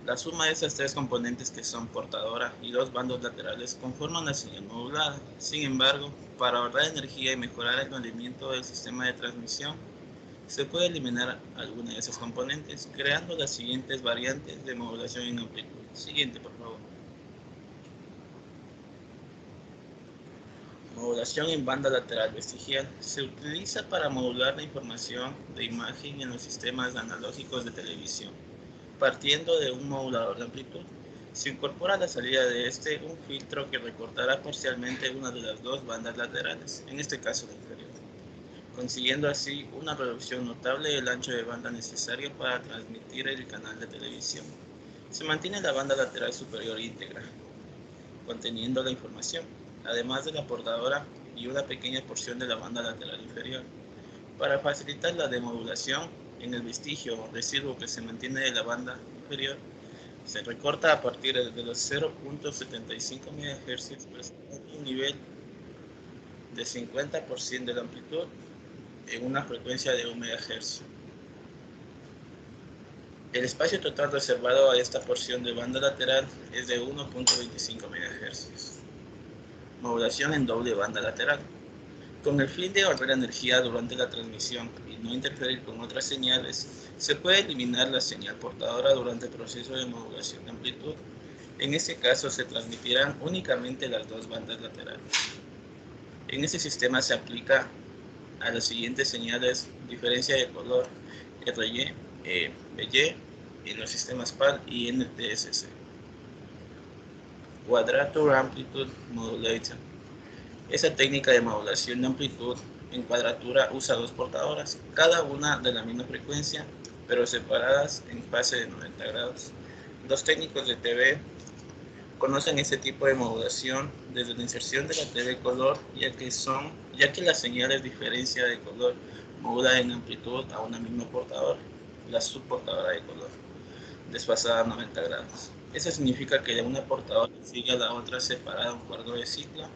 S4: La suma de esas tres componentes, que son portadora y dos bandos laterales, conforman la señal modulada. Sin embargo, para ahorrar energía y mejorar el rendimiento del sistema de transmisión, se puede eliminar alguna de esas componentes, creando las siguientes variantes de modulación en amplitud. Siguiente, por favor. Modulación en banda lateral vestigial. Se utiliza para modular la información de imagen en los sistemas analógicos de televisión. Partiendo de un modulador de amplitud, se incorpora a la salida de este un filtro que recortará parcialmente una de las dos bandas laterales, en este caso la inferior, consiguiendo así una reducción notable del ancho de banda necesario para transmitir el canal de televisión. Se mantiene la banda lateral superior íntegra, conteniendo la información, además de la portadora y una pequeña porción de la banda lateral inferior. Para facilitar la demodulación, en el vestigio o residuo que se mantiene de la banda inferior, se recorta a partir de los 0.75 MHz, presentando un nivel de 50% de la amplitud en una frecuencia de 1 MHz. El espacio total reservado a esta porción de banda lateral es de 1.25 MHz. Modulación en doble banda lateral. Con el fin de ahorrar energía durante la transmisión y no interferir con otras señales, se puede eliminar la señal portadora durante el proceso de modulación de amplitud. En este caso, se transmitirán únicamente las dos bandas laterales. En este sistema se aplica a las siguientes señales: diferencia de color, RY, BY, en los sistemas PAL y NTSC. Quadrature Amplitude Modulator. Esa técnica de modulación de amplitud en cuadratura usa dos portadoras, cada una de la misma frecuencia, pero separadas en fase de 90 grados. Dos técnicos de TV
S15: conocen este tipo de modulación desde la inserción de la TV color, ya que la señal es diferencia de color modula en amplitud a una misma portadora, la subportadora de color, desfasada a 90 grados. Eso significa que de una portadora sigue a la otra separada un cuarto de ciclo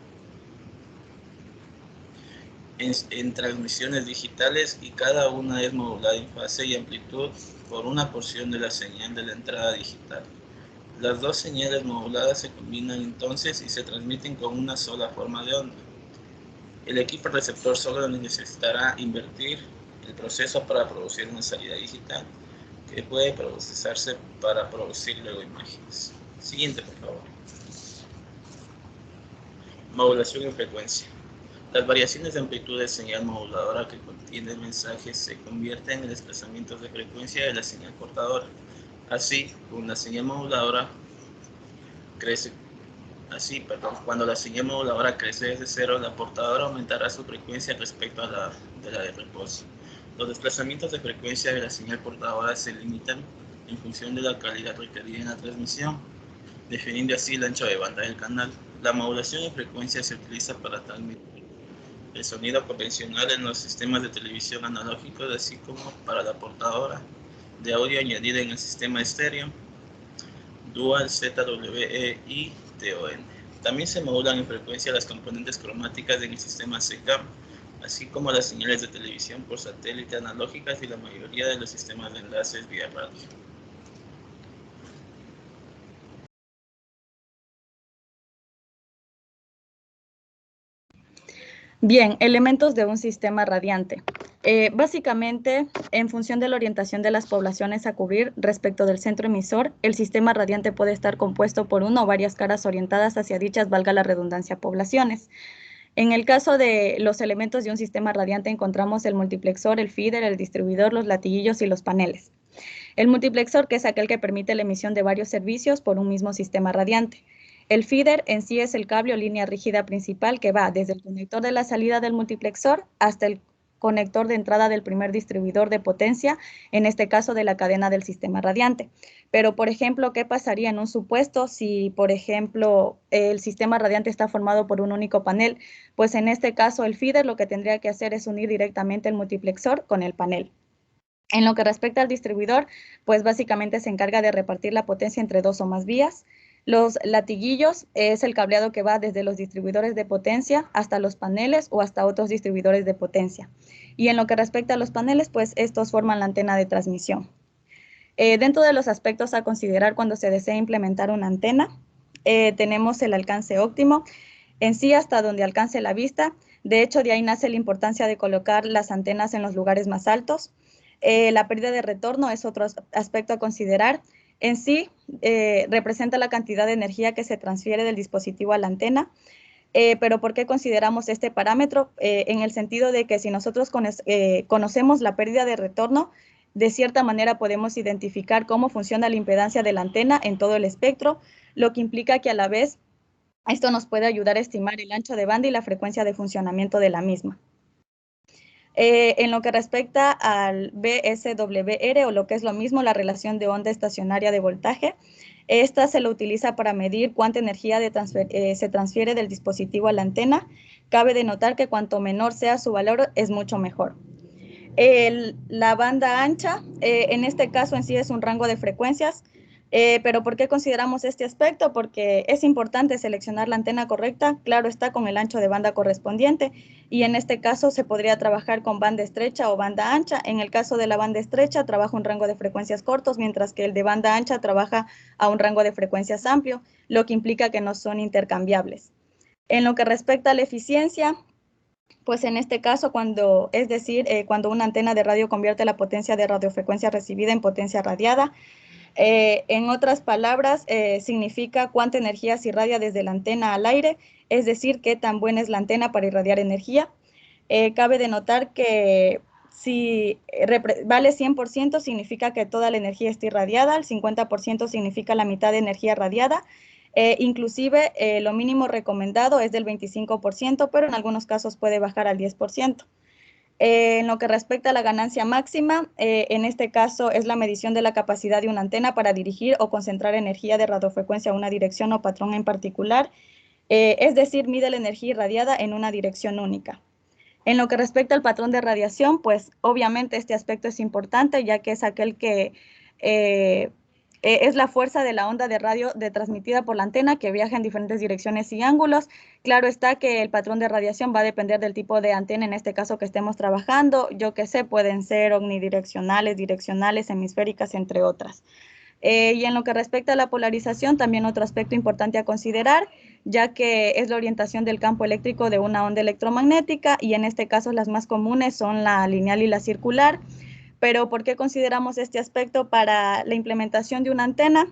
S15: en transmisiones digitales, y cada una es modulada en fase y amplitud por una porción de la señal de la entrada digital. Las dos señales moduladas se combinan entonces y se transmiten con una sola forma de onda. El equipo receptor solo necesitará invertir el proceso para producir una salida digital, que puede procesarse para producir luego imágenes. Siguiente, por favor. Modulación en frecuencia. Las variaciones de amplitud de señal moduladora que contiene el mensaje se convierten en desplazamientos de frecuencia de la señal portadora. Así, cuando la señal moduladora crece desde cero, la portadora aumentará su frecuencia respecto a de la de reposo. Los desplazamientos de frecuencia de la señal portadora se limitan en función de la calidad requerida en la transmisión, definiendo así el ancho de banda del canal. La modulación en frecuencia se utiliza para transmitir el sonido convencional en los sistemas de televisión analógicos, así como para la portadora de audio añadida en el sistema estéreo Dual ZWE y TON. También se modulan en frecuencia las componentes cromáticas en el sistema CCAM, así como las señales de televisión por satélite analógicas y la mayoría de los sistemas de enlaces vía radio.
S5: Bien, elementos de un sistema radiante. Básicamente, en función de la orientación de las poblaciones a cubrir respecto del centro emisor, el sistema radiante puede estar compuesto por una o varias caras orientadas hacia dichas, valga la redundancia, poblaciones. En el caso de los elementos de un sistema radiante encontramos el multiplexor, el feeder, el distribuidor, los latiguillos y los paneles. El multiplexor, que es aquel que permite la emisión de varios servicios por un mismo sistema radiante. El feeder en sí es el cable o línea rígida principal que va desde el conector de la salida del multiplexor hasta el conector de entrada del primer distribuidor de potencia, en este caso de la cadena del sistema radiante. Pero, por ejemplo, ¿qué pasaría en un supuesto si, por ejemplo, el sistema radiante está formado por un único panel? Pues en este caso el feeder lo que tendría que hacer es unir directamente el multiplexor con el panel. En lo que respecta al distribuidor, pues básicamente se encarga de repartir la potencia entre dos o más vías. Los latiguillos es el cableado que va desde los distribuidores de potencia hasta los paneles o hasta otros distribuidores de potencia. Y en lo que respecta a los paneles, pues estos forman la antena de transmisión. Dentro de los aspectos a considerar cuando se desea implementar una antena, tenemos el alcance óptimo, en sí hasta donde alcance la vista. De hecho, de ahí nace la importancia de colocar las antenas en los lugares más altos. La pérdida de retorno es otro aspecto a considerar. En sí, representa la cantidad de energía que se transfiere del dispositivo a la antena, pero ¿por qué consideramos este parámetro? En el sentido de que si nosotros conocemos la pérdida de retorno, de cierta manera podemos identificar cómo funciona la impedancia de la antena en todo el espectro, lo que implica que a la vez esto nos puede ayudar a estimar el ancho de banda y la frecuencia de funcionamiento de la misma. En lo que respecta al VSWR, o lo que es lo mismo, la relación de onda estacionaria de voltaje, esta se lo utiliza para medir cuánta energía se transfiere del dispositivo a la antena. Cabe de notar que cuanto menor sea su valor, es mucho mejor. La banda ancha, en este caso en sí es un rango de frecuencias, pero ¿por qué consideramos este aspecto? Porque es importante seleccionar la antena correcta, claro está, con el ancho de banda correspondiente, y en este caso se podría trabajar con banda estrecha o banda ancha. En el caso de la banda estrecha trabaja un rango de frecuencias cortos, mientras que el de banda ancha trabaja a un rango de frecuencias amplio, lo que implica que no son intercambiables. En lo que respecta a la eficiencia, pues en este caso, cuando una antena de radio convierte la potencia de radiofrecuencia recibida en potencia radiada, en otras palabras, significa cuánta energía se irradia desde la antena al aire, es decir, qué tan buena es la antena para irradiar energía. Cabe de notar que si vale 100% significa que toda la energía está irradiada, el 50% significa la mitad de energía radiada, inclusive lo mínimo recomendado es del 25%, pero en algunos casos puede bajar al 10%. En lo que respecta a la ganancia máxima, en este caso es la medición de la capacidad de una antena para dirigir o concentrar energía de radiofrecuencia a una dirección o patrón en particular, es decir, mide la energía irradiada en una dirección única. En lo que respecta al patrón de radiación, pues obviamente este aspecto es importante, ya que es aquel que es la fuerza de la onda de radio transmitida por la antena que viaja en diferentes direcciones y ángulos. Claro está que el patrón de radiación va a depender del tipo de antena, en este caso que estemos trabajando. Yo que sé, pueden ser omnidireccionales, direccionales, hemisféricas, entre otras. Y en lo que respecta a la polarización, también otro aspecto importante a considerar, ya que es la orientación del campo eléctrico de una onda electromagnética, y en este caso las más comunes son la lineal y la circular. Pero ¿por qué consideramos este aspecto para la implementación de una antena?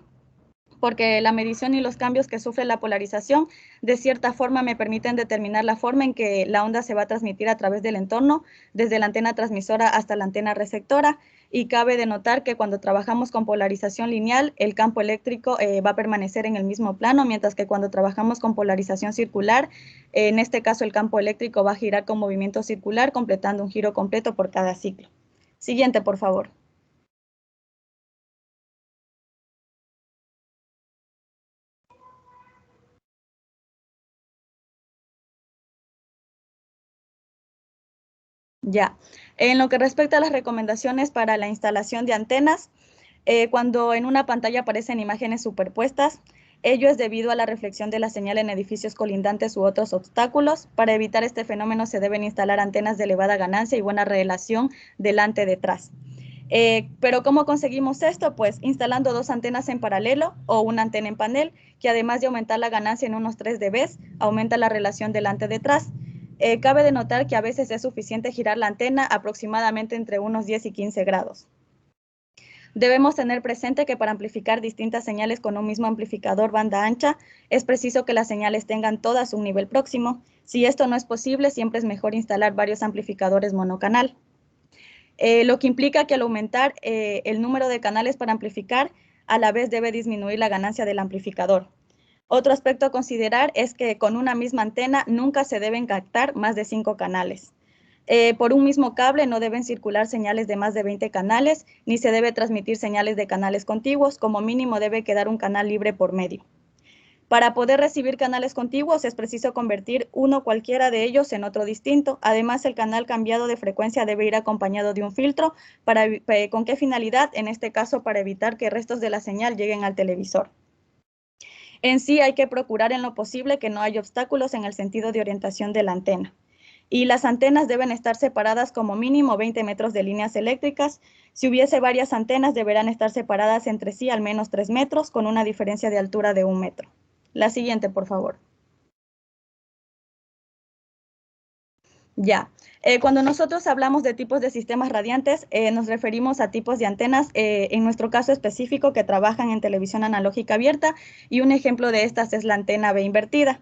S5: Porque la medición y los cambios que sufre la polarización de cierta forma me permiten determinar la forma en que la onda se va a transmitir a través del entorno, desde la antena transmisora hasta la antena receptora, y cabe denotar que cuando trabajamos con polarización lineal, el campo eléctrico va a permanecer en el mismo plano, mientras que cuando trabajamos con polarización circular, en este caso el campo eléctrico va a girar con movimiento circular, completando un giro completo por cada ciclo. Siguiente, por favor. Ya, en lo que respecta a las recomendaciones para la instalación de antenas, cuando en una pantalla aparecen imágenes superpuestas, ello es debido a la reflexión de la señal en edificios colindantes u otros obstáculos. Para evitar este fenómeno se deben instalar antenas de elevada ganancia y buena relación delante-detrás. Pero ¿cómo conseguimos esto? Pues instalando dos antenas en paralelo o una antena en panel, que además de aumentar la ganancia en unos 3 dB, aumenta la relación delante-detrás. Cabe denotar que a veces es suficiente girar la antena aproximadamente entre unos 10 y 15 grados. Debemos tener presente que para amplificar distintas señales con un mismo amplificador banda ancha, es preciso que las señales tengan todas un nivel próximo. Si esto no es posible, siempre es mejor instalar varios amplificadores monocanal. Lo que implica que al aumentar el número de canales para amplificar, a la vez debe disminuir la ganancia del amplificador. Otro aspecto a considerar es que con una misma antena nunca se deben captar más de 5 canales. Por un mismo cable no deben circular señales de más de 20 canales, ni se debe transmitir señales de canales contiguos, como mínimo debe quedar un canal libre por medio. Para poder recibir canales contiguos es preciso convertir uno cualquiera de ellos en otro distinto. Además, el canal cambiado de frecuencia debe ir acompañado de un filtro. ¿Con qué finalidad? En este caso, para evitar que restos de la señal lleguen al televisor. En sí, hay que procurar en lo posible que no haya obstáculos en el sentido de orientación de la antena. Y las antenas deben estar separadas como mínimo 20 metros de líneas eléctricas. Si hubiese varias antenas, deberán estar separadas entre sí al menos 3 metros, con una diferencia de altura de 1 metro. La siguiente, por favor. Ya. Cuando nosotros hablamos de tipos de sistemas radiantes, nos referimos a tipos de antenas, en nuestro caso específico, que trabajan en televisión analógica abierta, y un ejemplo de estas es la antena B invertida.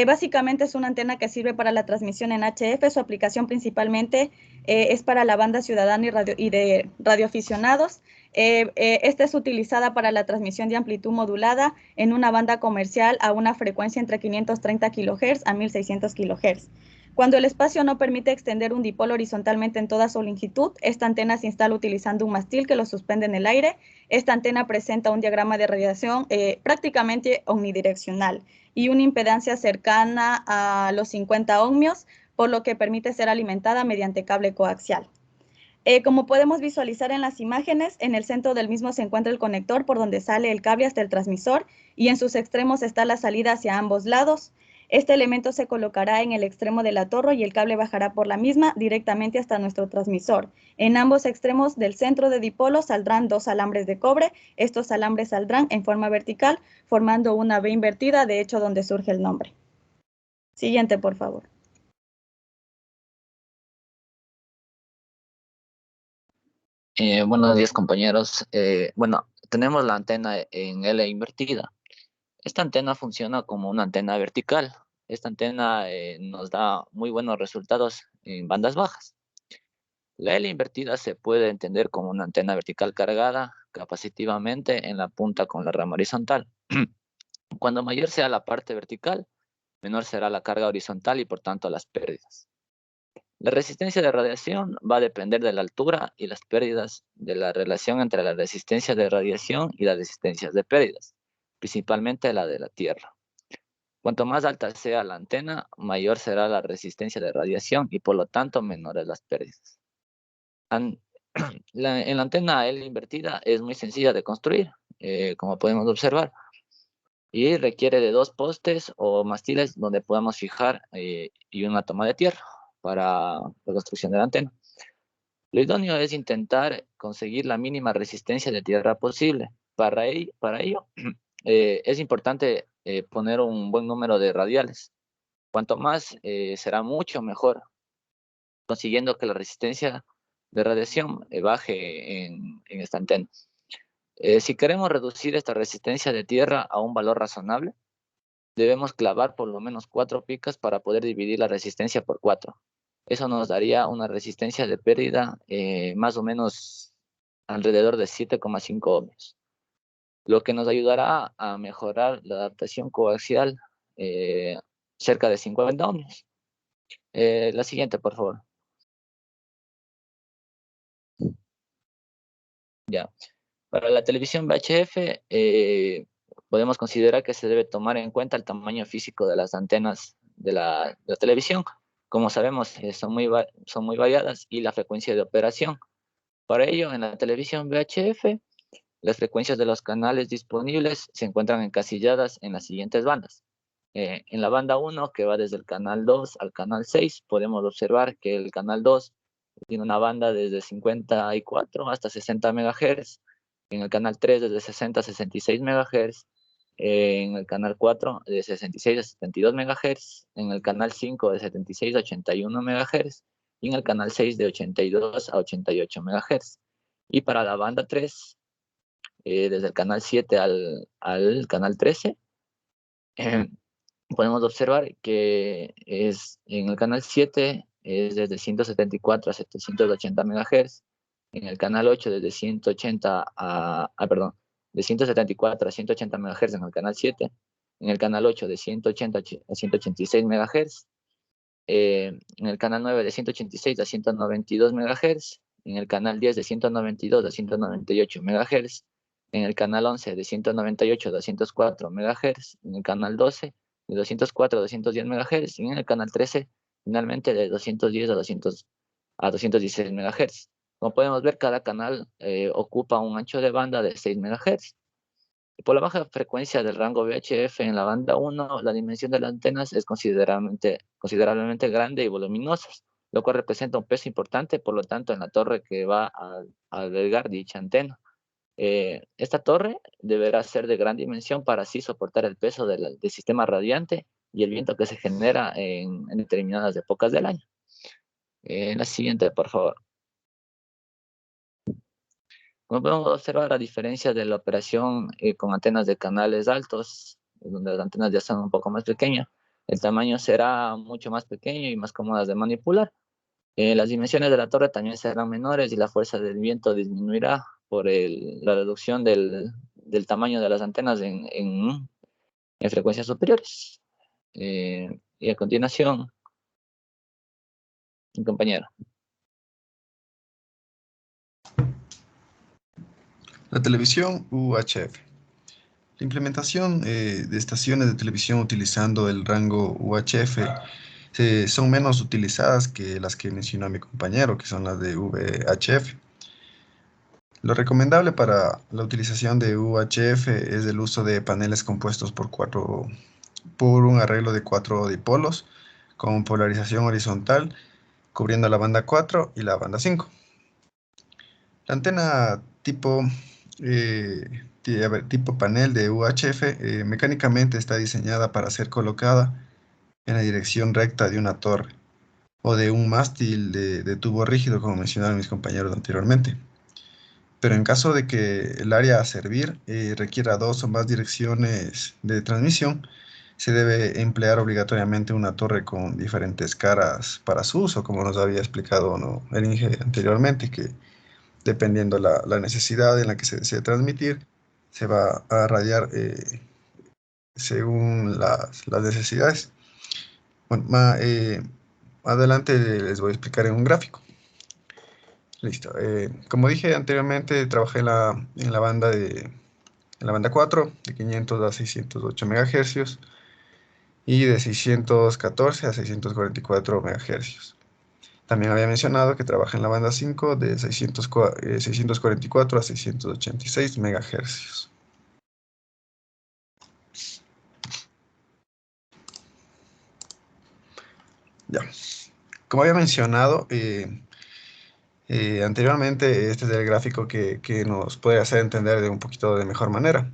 S5: Básicamente es una antena que sirve para la transmisión en HF. Su aplicación principalmente es para la banda ciudadana y de radioaficionados. Esta es utilizada para la transmisión de amplitud modulada en una banda comercial a una frecuencia entre 530 kHz a 1600 kHz. Cuando el espacio no permite extender un dipolo horizontalmente en toda su longitud, esta antena se instala utilizando un mástil que lo suspende en el aire. Esta antena presenta un diagrama de radiación prácticamente omnidireccional y una impedancia cercana a los 50 ohmios, por lo que permite ser alimentada mediante cable coaxial. Como podemos visualizar en las imágenes, en el centro del mismo se encuentra el conector por donde sale el cable hasta el transmisor, y en sus extremos está la salida hacia ambos lados. Este elemento se colocará en el extremo de la torre y el cable bajará por la misma directamente hasta nuestro transmisor. En ambos extremos del centro de dipolo saldrán 2 alambres de cobre. Estos alambres saldrán en forma vertical, formando una V invertida, de hecho donde surge el nombre. Siguiente, por favor.
S17: Buenos días, compañeros. Bueno, tenemos la antena en L invertida. Esta antena funciona como una antena vertical. Esta antena nos da muy buenos resultados en bandas bajas. La L invertida se puede entender como una antena vertical cargada capacitivamente en la punta con la rama horizontal. Cuando mayor sea la parte vertical, menor será la carga horizontal y por tanto las pérdidas. La resistencia de radiación va a depender de la altura y las pérdidas de la relación entre la resistencia de radiación y las resistencias de pérdidas, principalmente la de la Tierra. Cuanto más alta sea la antena, mayor será la resistencia de radiación y por lo tanto menores las pérdidas. En la antena L invertida es muy sencilla de construir, como podemos observar, y requiere de 2 postes o mástiles donde podamos fijar y una toma de tierra para la construcción de la antena. Lo idóneo es intentar conseguir la mínima resistencia de tierra posible. Para ello es importante poner un buen número de radiales. Cuanto más será mucho mejor, consiguiendo que la resistencia de radiación baje en esta antena. Si queremos reducir esta resistencia de tierra a un valor razonable, debemos clavar por lo menos 4 picas para poder dividir la resistencia por 4. Eso nos daría una resistencia de pérdida más o menos alrededor de 7,5 ohmios, lo que nos ayudará a mejorar la adaptación coaxial cerca de 50 ohmios. La siguiente, por favor. Ya. Para la televisión VHF, podemos considerar que se debe tomar en cuenta el tamaño físico de las antenas de la televisión. Como sabemos, son muy variadas y la frecuencia de operación. Para ello, en la televisión VHF, las frecuencias de los canales disponibles se encuentran encasilladas en las siguientes bandas. En la banda 1, que va desde el canal 2 al canal 6, podemos observar que el canal 2 tiene una banda desde 54 hasta 60 MHz, en el canal 3 desde 60 a 66 MHz, en el canal 4 de 66 a 72 MHz, en el canal 5 de 76 a 81 MHz y en el canal 6 de 82 a 88 MHz. Y para la banda 3, desde el canal 7 al canal 13, podemos observar que en el canal 7 es desde 174 a 780 MHz, en el canal 8 desde 174 a 180 MHz en el canal 7, en el canal 8 de 180 a 186 MHz, en el canal 9 de 186 a 192 MHz, en el canal 10 de 192 a 198 MHz, en el canal 11 de 198 a 204 MHz, en el canal 12 de 204 a 210 MHz y en el canal 13 finalmente de 210 a 216 MHz. Como podemos ver, cada canal ocupa un ancho de banda de 6 MHz. Por la baja frecuencia del rango VHF en la banda 1, la dimensión de las antenas es considerablemente grande y voluminosa, lo cual representa un peso importante, por lo tanto, en la torre que va a albergar dicha antena. Esta torre deberá ser de gran dimensión para así soportar el peso del sistema radiante y el viento que se genera en determinadas épocas del año. La siguiente, por favor. Como podemos observar, a diferencia de la operación con antenas de canales altos, donde las antenas ya son un poco más pequeñas, el tamaño será mucho más pequeño y más cómodas de manipular. Las dimensiones de la torre también serán menores y la fuerza del viento disminuirá por la reducción del tamaño de las antenas en frecuencias superiores. Y a continuación, mi compañero.
S12: La televisión UHF. La implementación de estaciones de televisión utilizando el rango UHF son menos utilizadas que las que mencionó mi compañero, que son las de VHF. Lo recomendable para la utilización de UHF es el uso de paneles compuestos por un arreglo de 4 dipolos con polarización horizontal, cubriendo la banda 4 y la banda 5. La antena tipo panel de UHF mecánicamente está diseñada para ser colocada en la dirección recta de una torre o de un mástil de tubo rígido, como mencionaron mis compañeros anteriormente. Pero en caso de que el área a servir requiera 2 o más direcciones de transmisión, se debe emplear obligatoriamente una torre con diferentes caras para su uso, como nos había explicado el Inge anteriormente, que dependiendo la necesidad en la que se desee transmitir, se va a radiar según las necesidades. Bueno, adelante les voy a explicar en un gráfico. Listo. Como dije anteriormente, trabajé en la banda 4, de 500 a 608 MHz, y de 614 a 644 MHz. También había mencionado que trabajé en la banda 5, de 644 a 686 MHz. Ya. Como había mencionado anteriormente, este es el gráfico que nos puede hacer entender de un poquito de mejor manera.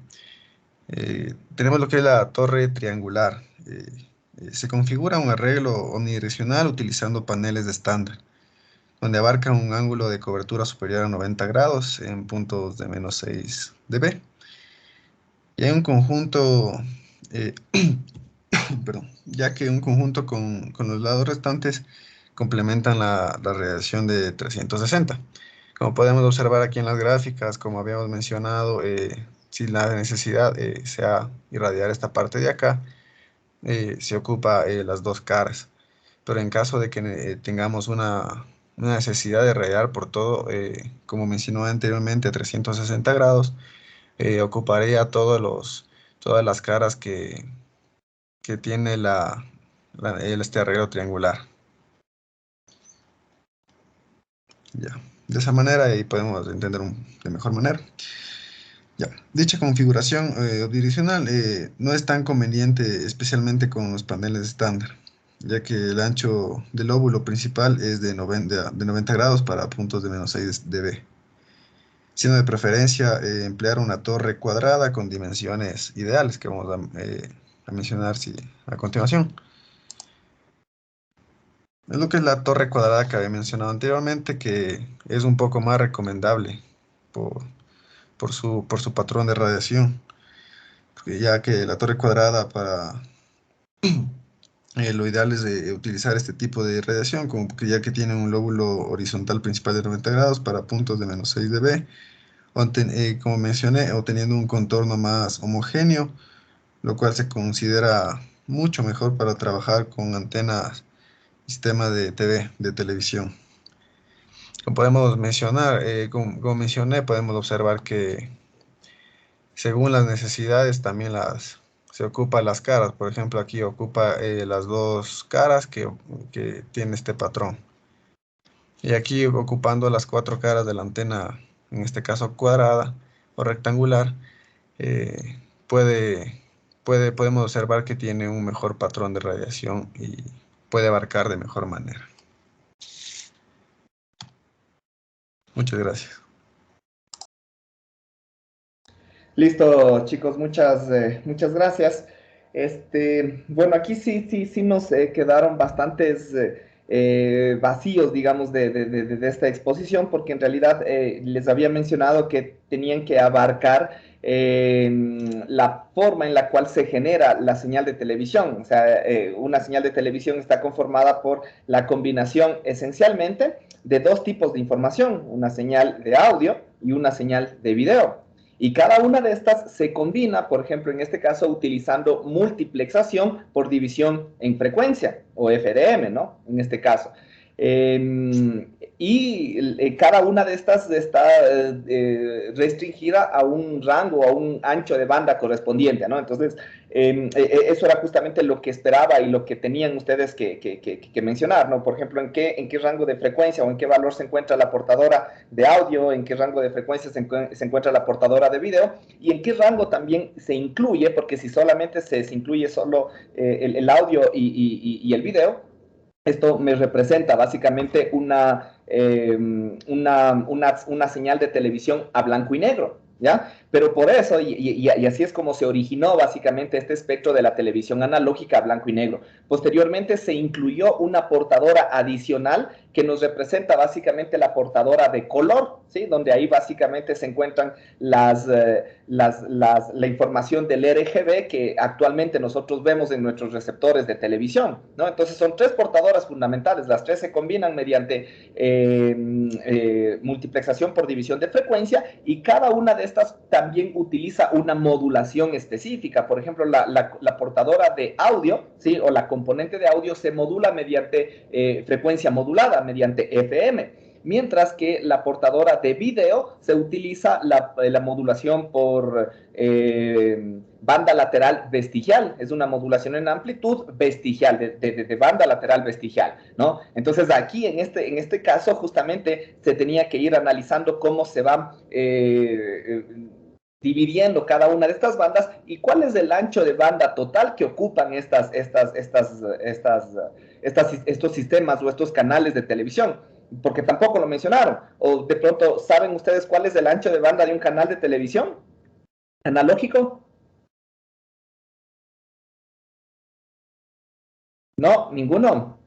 S12: Tenemos lo que es la torre triangular. Se configura un arreglo omnidireccional utilizando paneles de estándar, donde abarca un ángulo de cobertura superior a 90 grados en puntos de menos 6 dB. Y hay un conjunto, perdón, ya que un conjunto con los lados restantes complementan la radiación de 360. Como podemos observar aquí en las gráficas, como habíamos mencionado, si la necesidad sea irradiar esta parte de acá, se ocupa las dos caras. Pero en caso de que tengamos una necesidad de irradiar por todo, como mencionó anteriormente, a 360 grados, ocuparía todas las caras que tiene este arreglo triangular. Ya. De esa manera ahí podemos entender de mejor manera. Ya. Dicha configuración omnidireccional no es tan conveniente, especialmente con los paneles estándar, ya que el ancho del lóbulo principal es de 90 grados para puntos de menos 6 dB, siendo de preferencia emplear una torre cuadrada con dimensiones ideales, que vamos a mencionar a continuación. Es lo que es la torre cuadrada que había mencionado anteriormente, que es un poco más recomendable por su patrón de radiación, ya que la torre cuadrada lo ideal es utilizar este tipo de radiación, ya que tiene un lóbulo horizontal principal de 90 grados para puntos de menos 6 dB, como mencioné, o teniendo un contorno más homogéneo, lo cual se considera mucho mejor para trabajar con antenas sistema de televisión. Como podemos mencionar, como mencioné, podemos observar que según las necesidades también se ocupan las caras. Por ejemplo, aquí ocupa las dos caras que tiene este patrón. Y aquí ocupando las 4 caras de la antena, en este caso cuadrada o rectangular, podemos observar que tiene un mejor patrón de radiación y puede abarcar de mejor manera. Muchas gracias.
S1: Listo, chicos, muchas gracias. Bueno, aquí sí nos quedaron bastantes vacíos, digamos, de esta exposición, porque en realidad les había mencionado que tenían que abarcar la forma en la cual se genera la señal de televisión. O sea, una señal de televisión está conformada por la combinación esencialmente de dos tipos de información, una señal de audio y una señal de video. Y cada una de estas se combina, por ejemplo, en este caso, utilizando multiplexación por división en frecuencia, o FDM, ¿no? En este caso. Cada una de estas está restringida a un rango, a un ancho de banda correspondiente, ¿no? Entonces, eso era justamente lo que esperaba y lo que tenían ustedes que mencionar, ¿no? Por ejemplo, en qué rango de frecuencia o en qué valor se encuentra la portadora de audio, en qué rango de frecuencia se encuentra la portadora de video, y en qué rango también se incluye, porque si solamente se incluye solo el audio y el video, esto me representa básicamente una señal de televisión a blanco y negro, ¿ya? Pero por eso, y así es como se originó básicamente este espectro de la televisión analógica a blanco y negro. Posteriormente se incluyó una portadora adicional que nos representa básicamente la portadora de color, ¿sí? Donde ahí básicamente se encuentran la información del RGB que actualmente nosotros vemos en nuestros receptores de televisión, ¿no? Entonces son tres portadoras fundamentales, las tres se combinan mediante multiplexación por división de frecuencia, y cada una de estas también utiliza una modulación específica. Por ejemplo, la portadora de audio, ¿sí? O la componente de audio se modula mediante frecuencia modulada, mediante FM. Mientras que la portadora de video se utiliza la modulación por banda lateral vestigial, es una modulación en amplitud vestigial, de banda lateral vestigial, ¿no? Entonces aquí en este caso justamente se tenía que ir analizando cómo se van dividiendo cada una de estas bandas y cuál es el ancho de banda total que ocupan estos sistemas o estos canales de televisión, porque tampoco lo mencionaron. O de pronto, ¿saben ustedes cuál es el ancho de banda de un canal de televisión analógico? No, ninguno.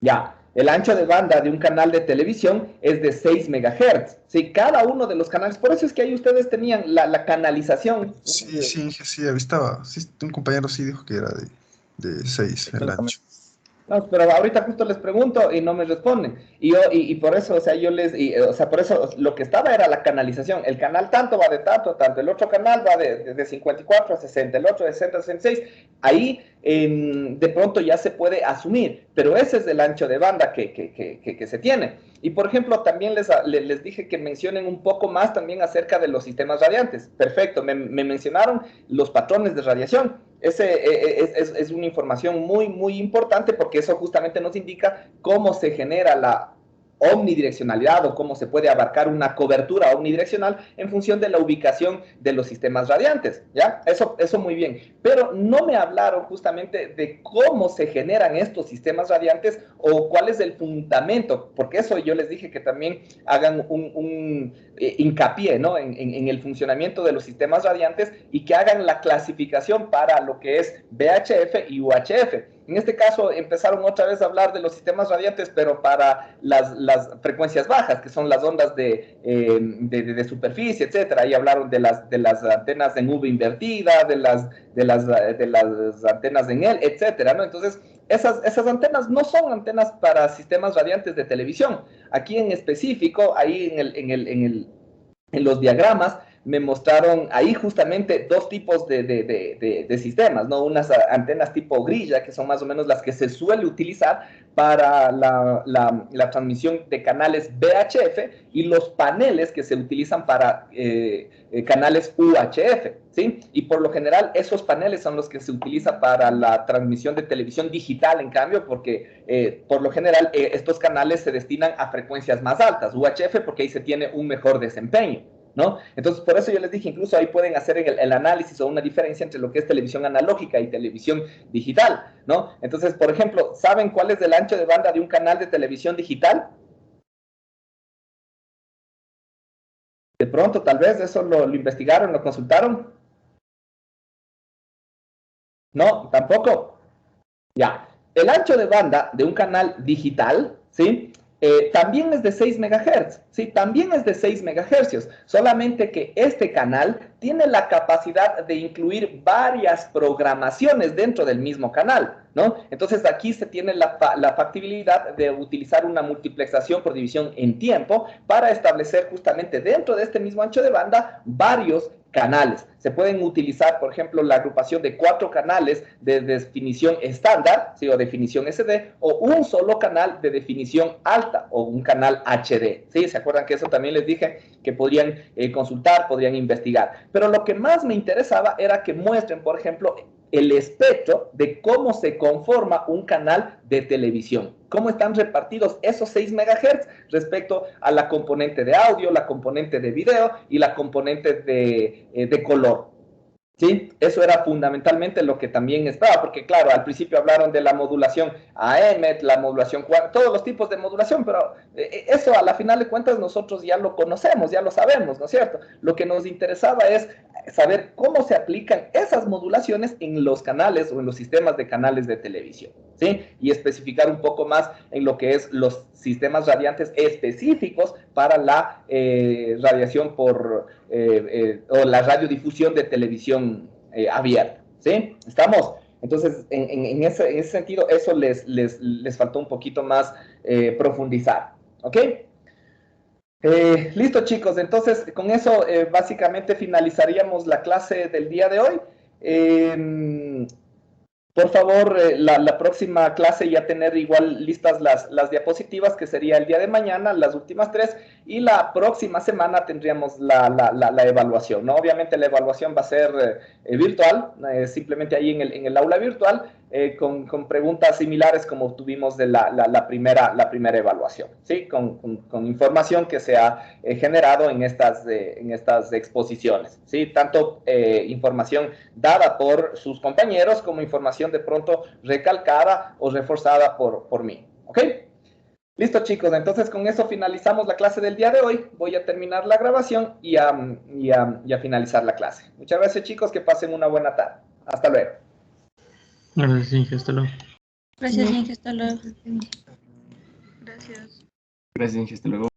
S1: Ya, el ancho de banda de un canal de televisión es de 6 MHz. Sí, cada uno de los canales, por eso es que ahí ustedes tenían la canalización.
S12: Sí, estaba. Sí, un compañero sí dijo que era de 6 el ancho.
S1: No, pero ahorita justo les pregunto y no me responden. Y por eso, o sea, por eso lo que estaba era la canalización. El canal tanto va de tanto a tanto, el otro canal va de 54 a 60, el otro de 60 a 66. Ahí de pronto ya se puede asumir, pero ese es el ancho de banda que se tiene. Y por ejemplo, también les dije que mencionen un poco más también acerca de los sistemas radiantes. Perfecto, me mencionaron los patrones de radiación. Es una información muy, muy importante porque eso justamente nos indica cómo se genera la omnidireccionalidad o cómo se puede abarcar una cobertura omnidireccional en función de la ubicación de los sistemas radiantes, ¿ya? Eso muy bien. Pero no me hablaron justamente de cómo se generan estos sistemas radiantes o cuál es el fundamento, porque eso yo les dije que también hagan un hincapié, ¿no? en el funcionamiento de los sistemas radiantes y que hagan la clasificación para lo que es VHF y UHF. En este caso empezaron otra vez a hablar de los sistemas radiantes, pero para las frecuencias bajas, que son las ondas de superficie, etcétera. Ahí hablaron de las antenas en V invertida, de las antenas en L, etcétera, ¿no? Entonces, esas antenas no son antenas para sistemas radiantes de televisión. Aquí en específico, ahí en los diagramas, me mostraron ahí justamente dos tipos de sistemas, ¿no? Unas antenas tipo grilla, que son más o menos las que se suele utilizar para la transmisión de canales VHF, y los paneles que se utilizan para canales UHF, ¿sí? Y por lo general esos paneles son los que se utilizan para la transmisión de televisión digital, en cambio, porque por lo general estos canales se destinan a frecuencias más altas, UHF porque ahí se tiene un mejor desempeño, ¿no? Entonces, por eso yo les dije, incluso ahí pueden hacer el análisis o una diferencia entre lo que es televisión analógica y televisión digital, ¿no? Entonces, por ejemplo, ¿saben cuál es el ancho de banda de un canal de televisión digital? De pronto, tal vez, eso lo investigaron, lo consultaron. No, tampoco. Ya. El ancho de banda de un canal digital, ¿sí? También es de 6 MHz, ¿sí? También es de 6 MHz, solamente que este canal tiene la capacidad de incluir varias programaciones dentro del mismo canal, ¿no? Entonces aquí se tiene la factibilidad de utilizar una multiplexación por división en tiempo para establecer justamente dentro de este mismo ancho de banda varios canales. Se pueden utilizar, por ejemplo, la agrupación de 4 canales de definición estándar, ¿sí? O definición SD, o un solo canal de definición alta, o un canal HD, ¿sí? ¿Se acuerdan que eso también les dije que podrían consultar, podrían investigar? Pero lo que más me interesaba era que muestren, por ejemplo, el espectro de cómo se conforma un canal de televisión, cómo están repartidos esos 6 MHz respecto a la componente de audio, la componente de video y la componente de color. ¿Sí? Eso era fundamentalmente lo que también estaba, porque claro, al principio hablaron de la modulación AM, la modulación, todos los tipos de modulación, pero eso a la final de cuentas nosotros ya lo conocemos, ya lo sabemos, ¿no es cierto? Lo que nos interesaba es saber cómo se aplican esas modulaciones en los canales o en los sistemas de canales de televisión, ¿sí? Y especificar un poco más en lo que es los sistemas radiantes específicos para la radiación por, o la radiodifusión de televisión abierta, ¿sí? ¿Estamos? Entonces, en ese sentido, eso les faltó un poquito más profundizar, ¿ok? Listo, chicos. Entonces, con eso básicamente finalizaríamos la clase del día de hoy. Por favor, la próxima clase ya tener igual listas las diapositivas, que sería el día de mañana, las últimas 3, y la próxima semana tendríamos la evaluación, ¿no? Obviamente la evaluación va a ser virtual, simplemente ahí en el aula virtual, con preguntas similares como tuvimos de la primera evaluación, ¿sí? Con información que se ha generado en estas exposiciones, ¿sí? Tanto información dada por sus compañeros como información de pronto recalcada o reforzada por mí, ¿ok? Listo, chicos, entonces con eso finalizamos la clase del día de hoy. Voy a terminar la grabación y a finalizar la clase. Muchas gracias, chicos, que pasen una buena tarde. Hasta luego.
S20: Gracias, Inge, hasta luego.
S2: Gracias, Inge, hasta luego.
S7: Gracias, Inge, hasta luego.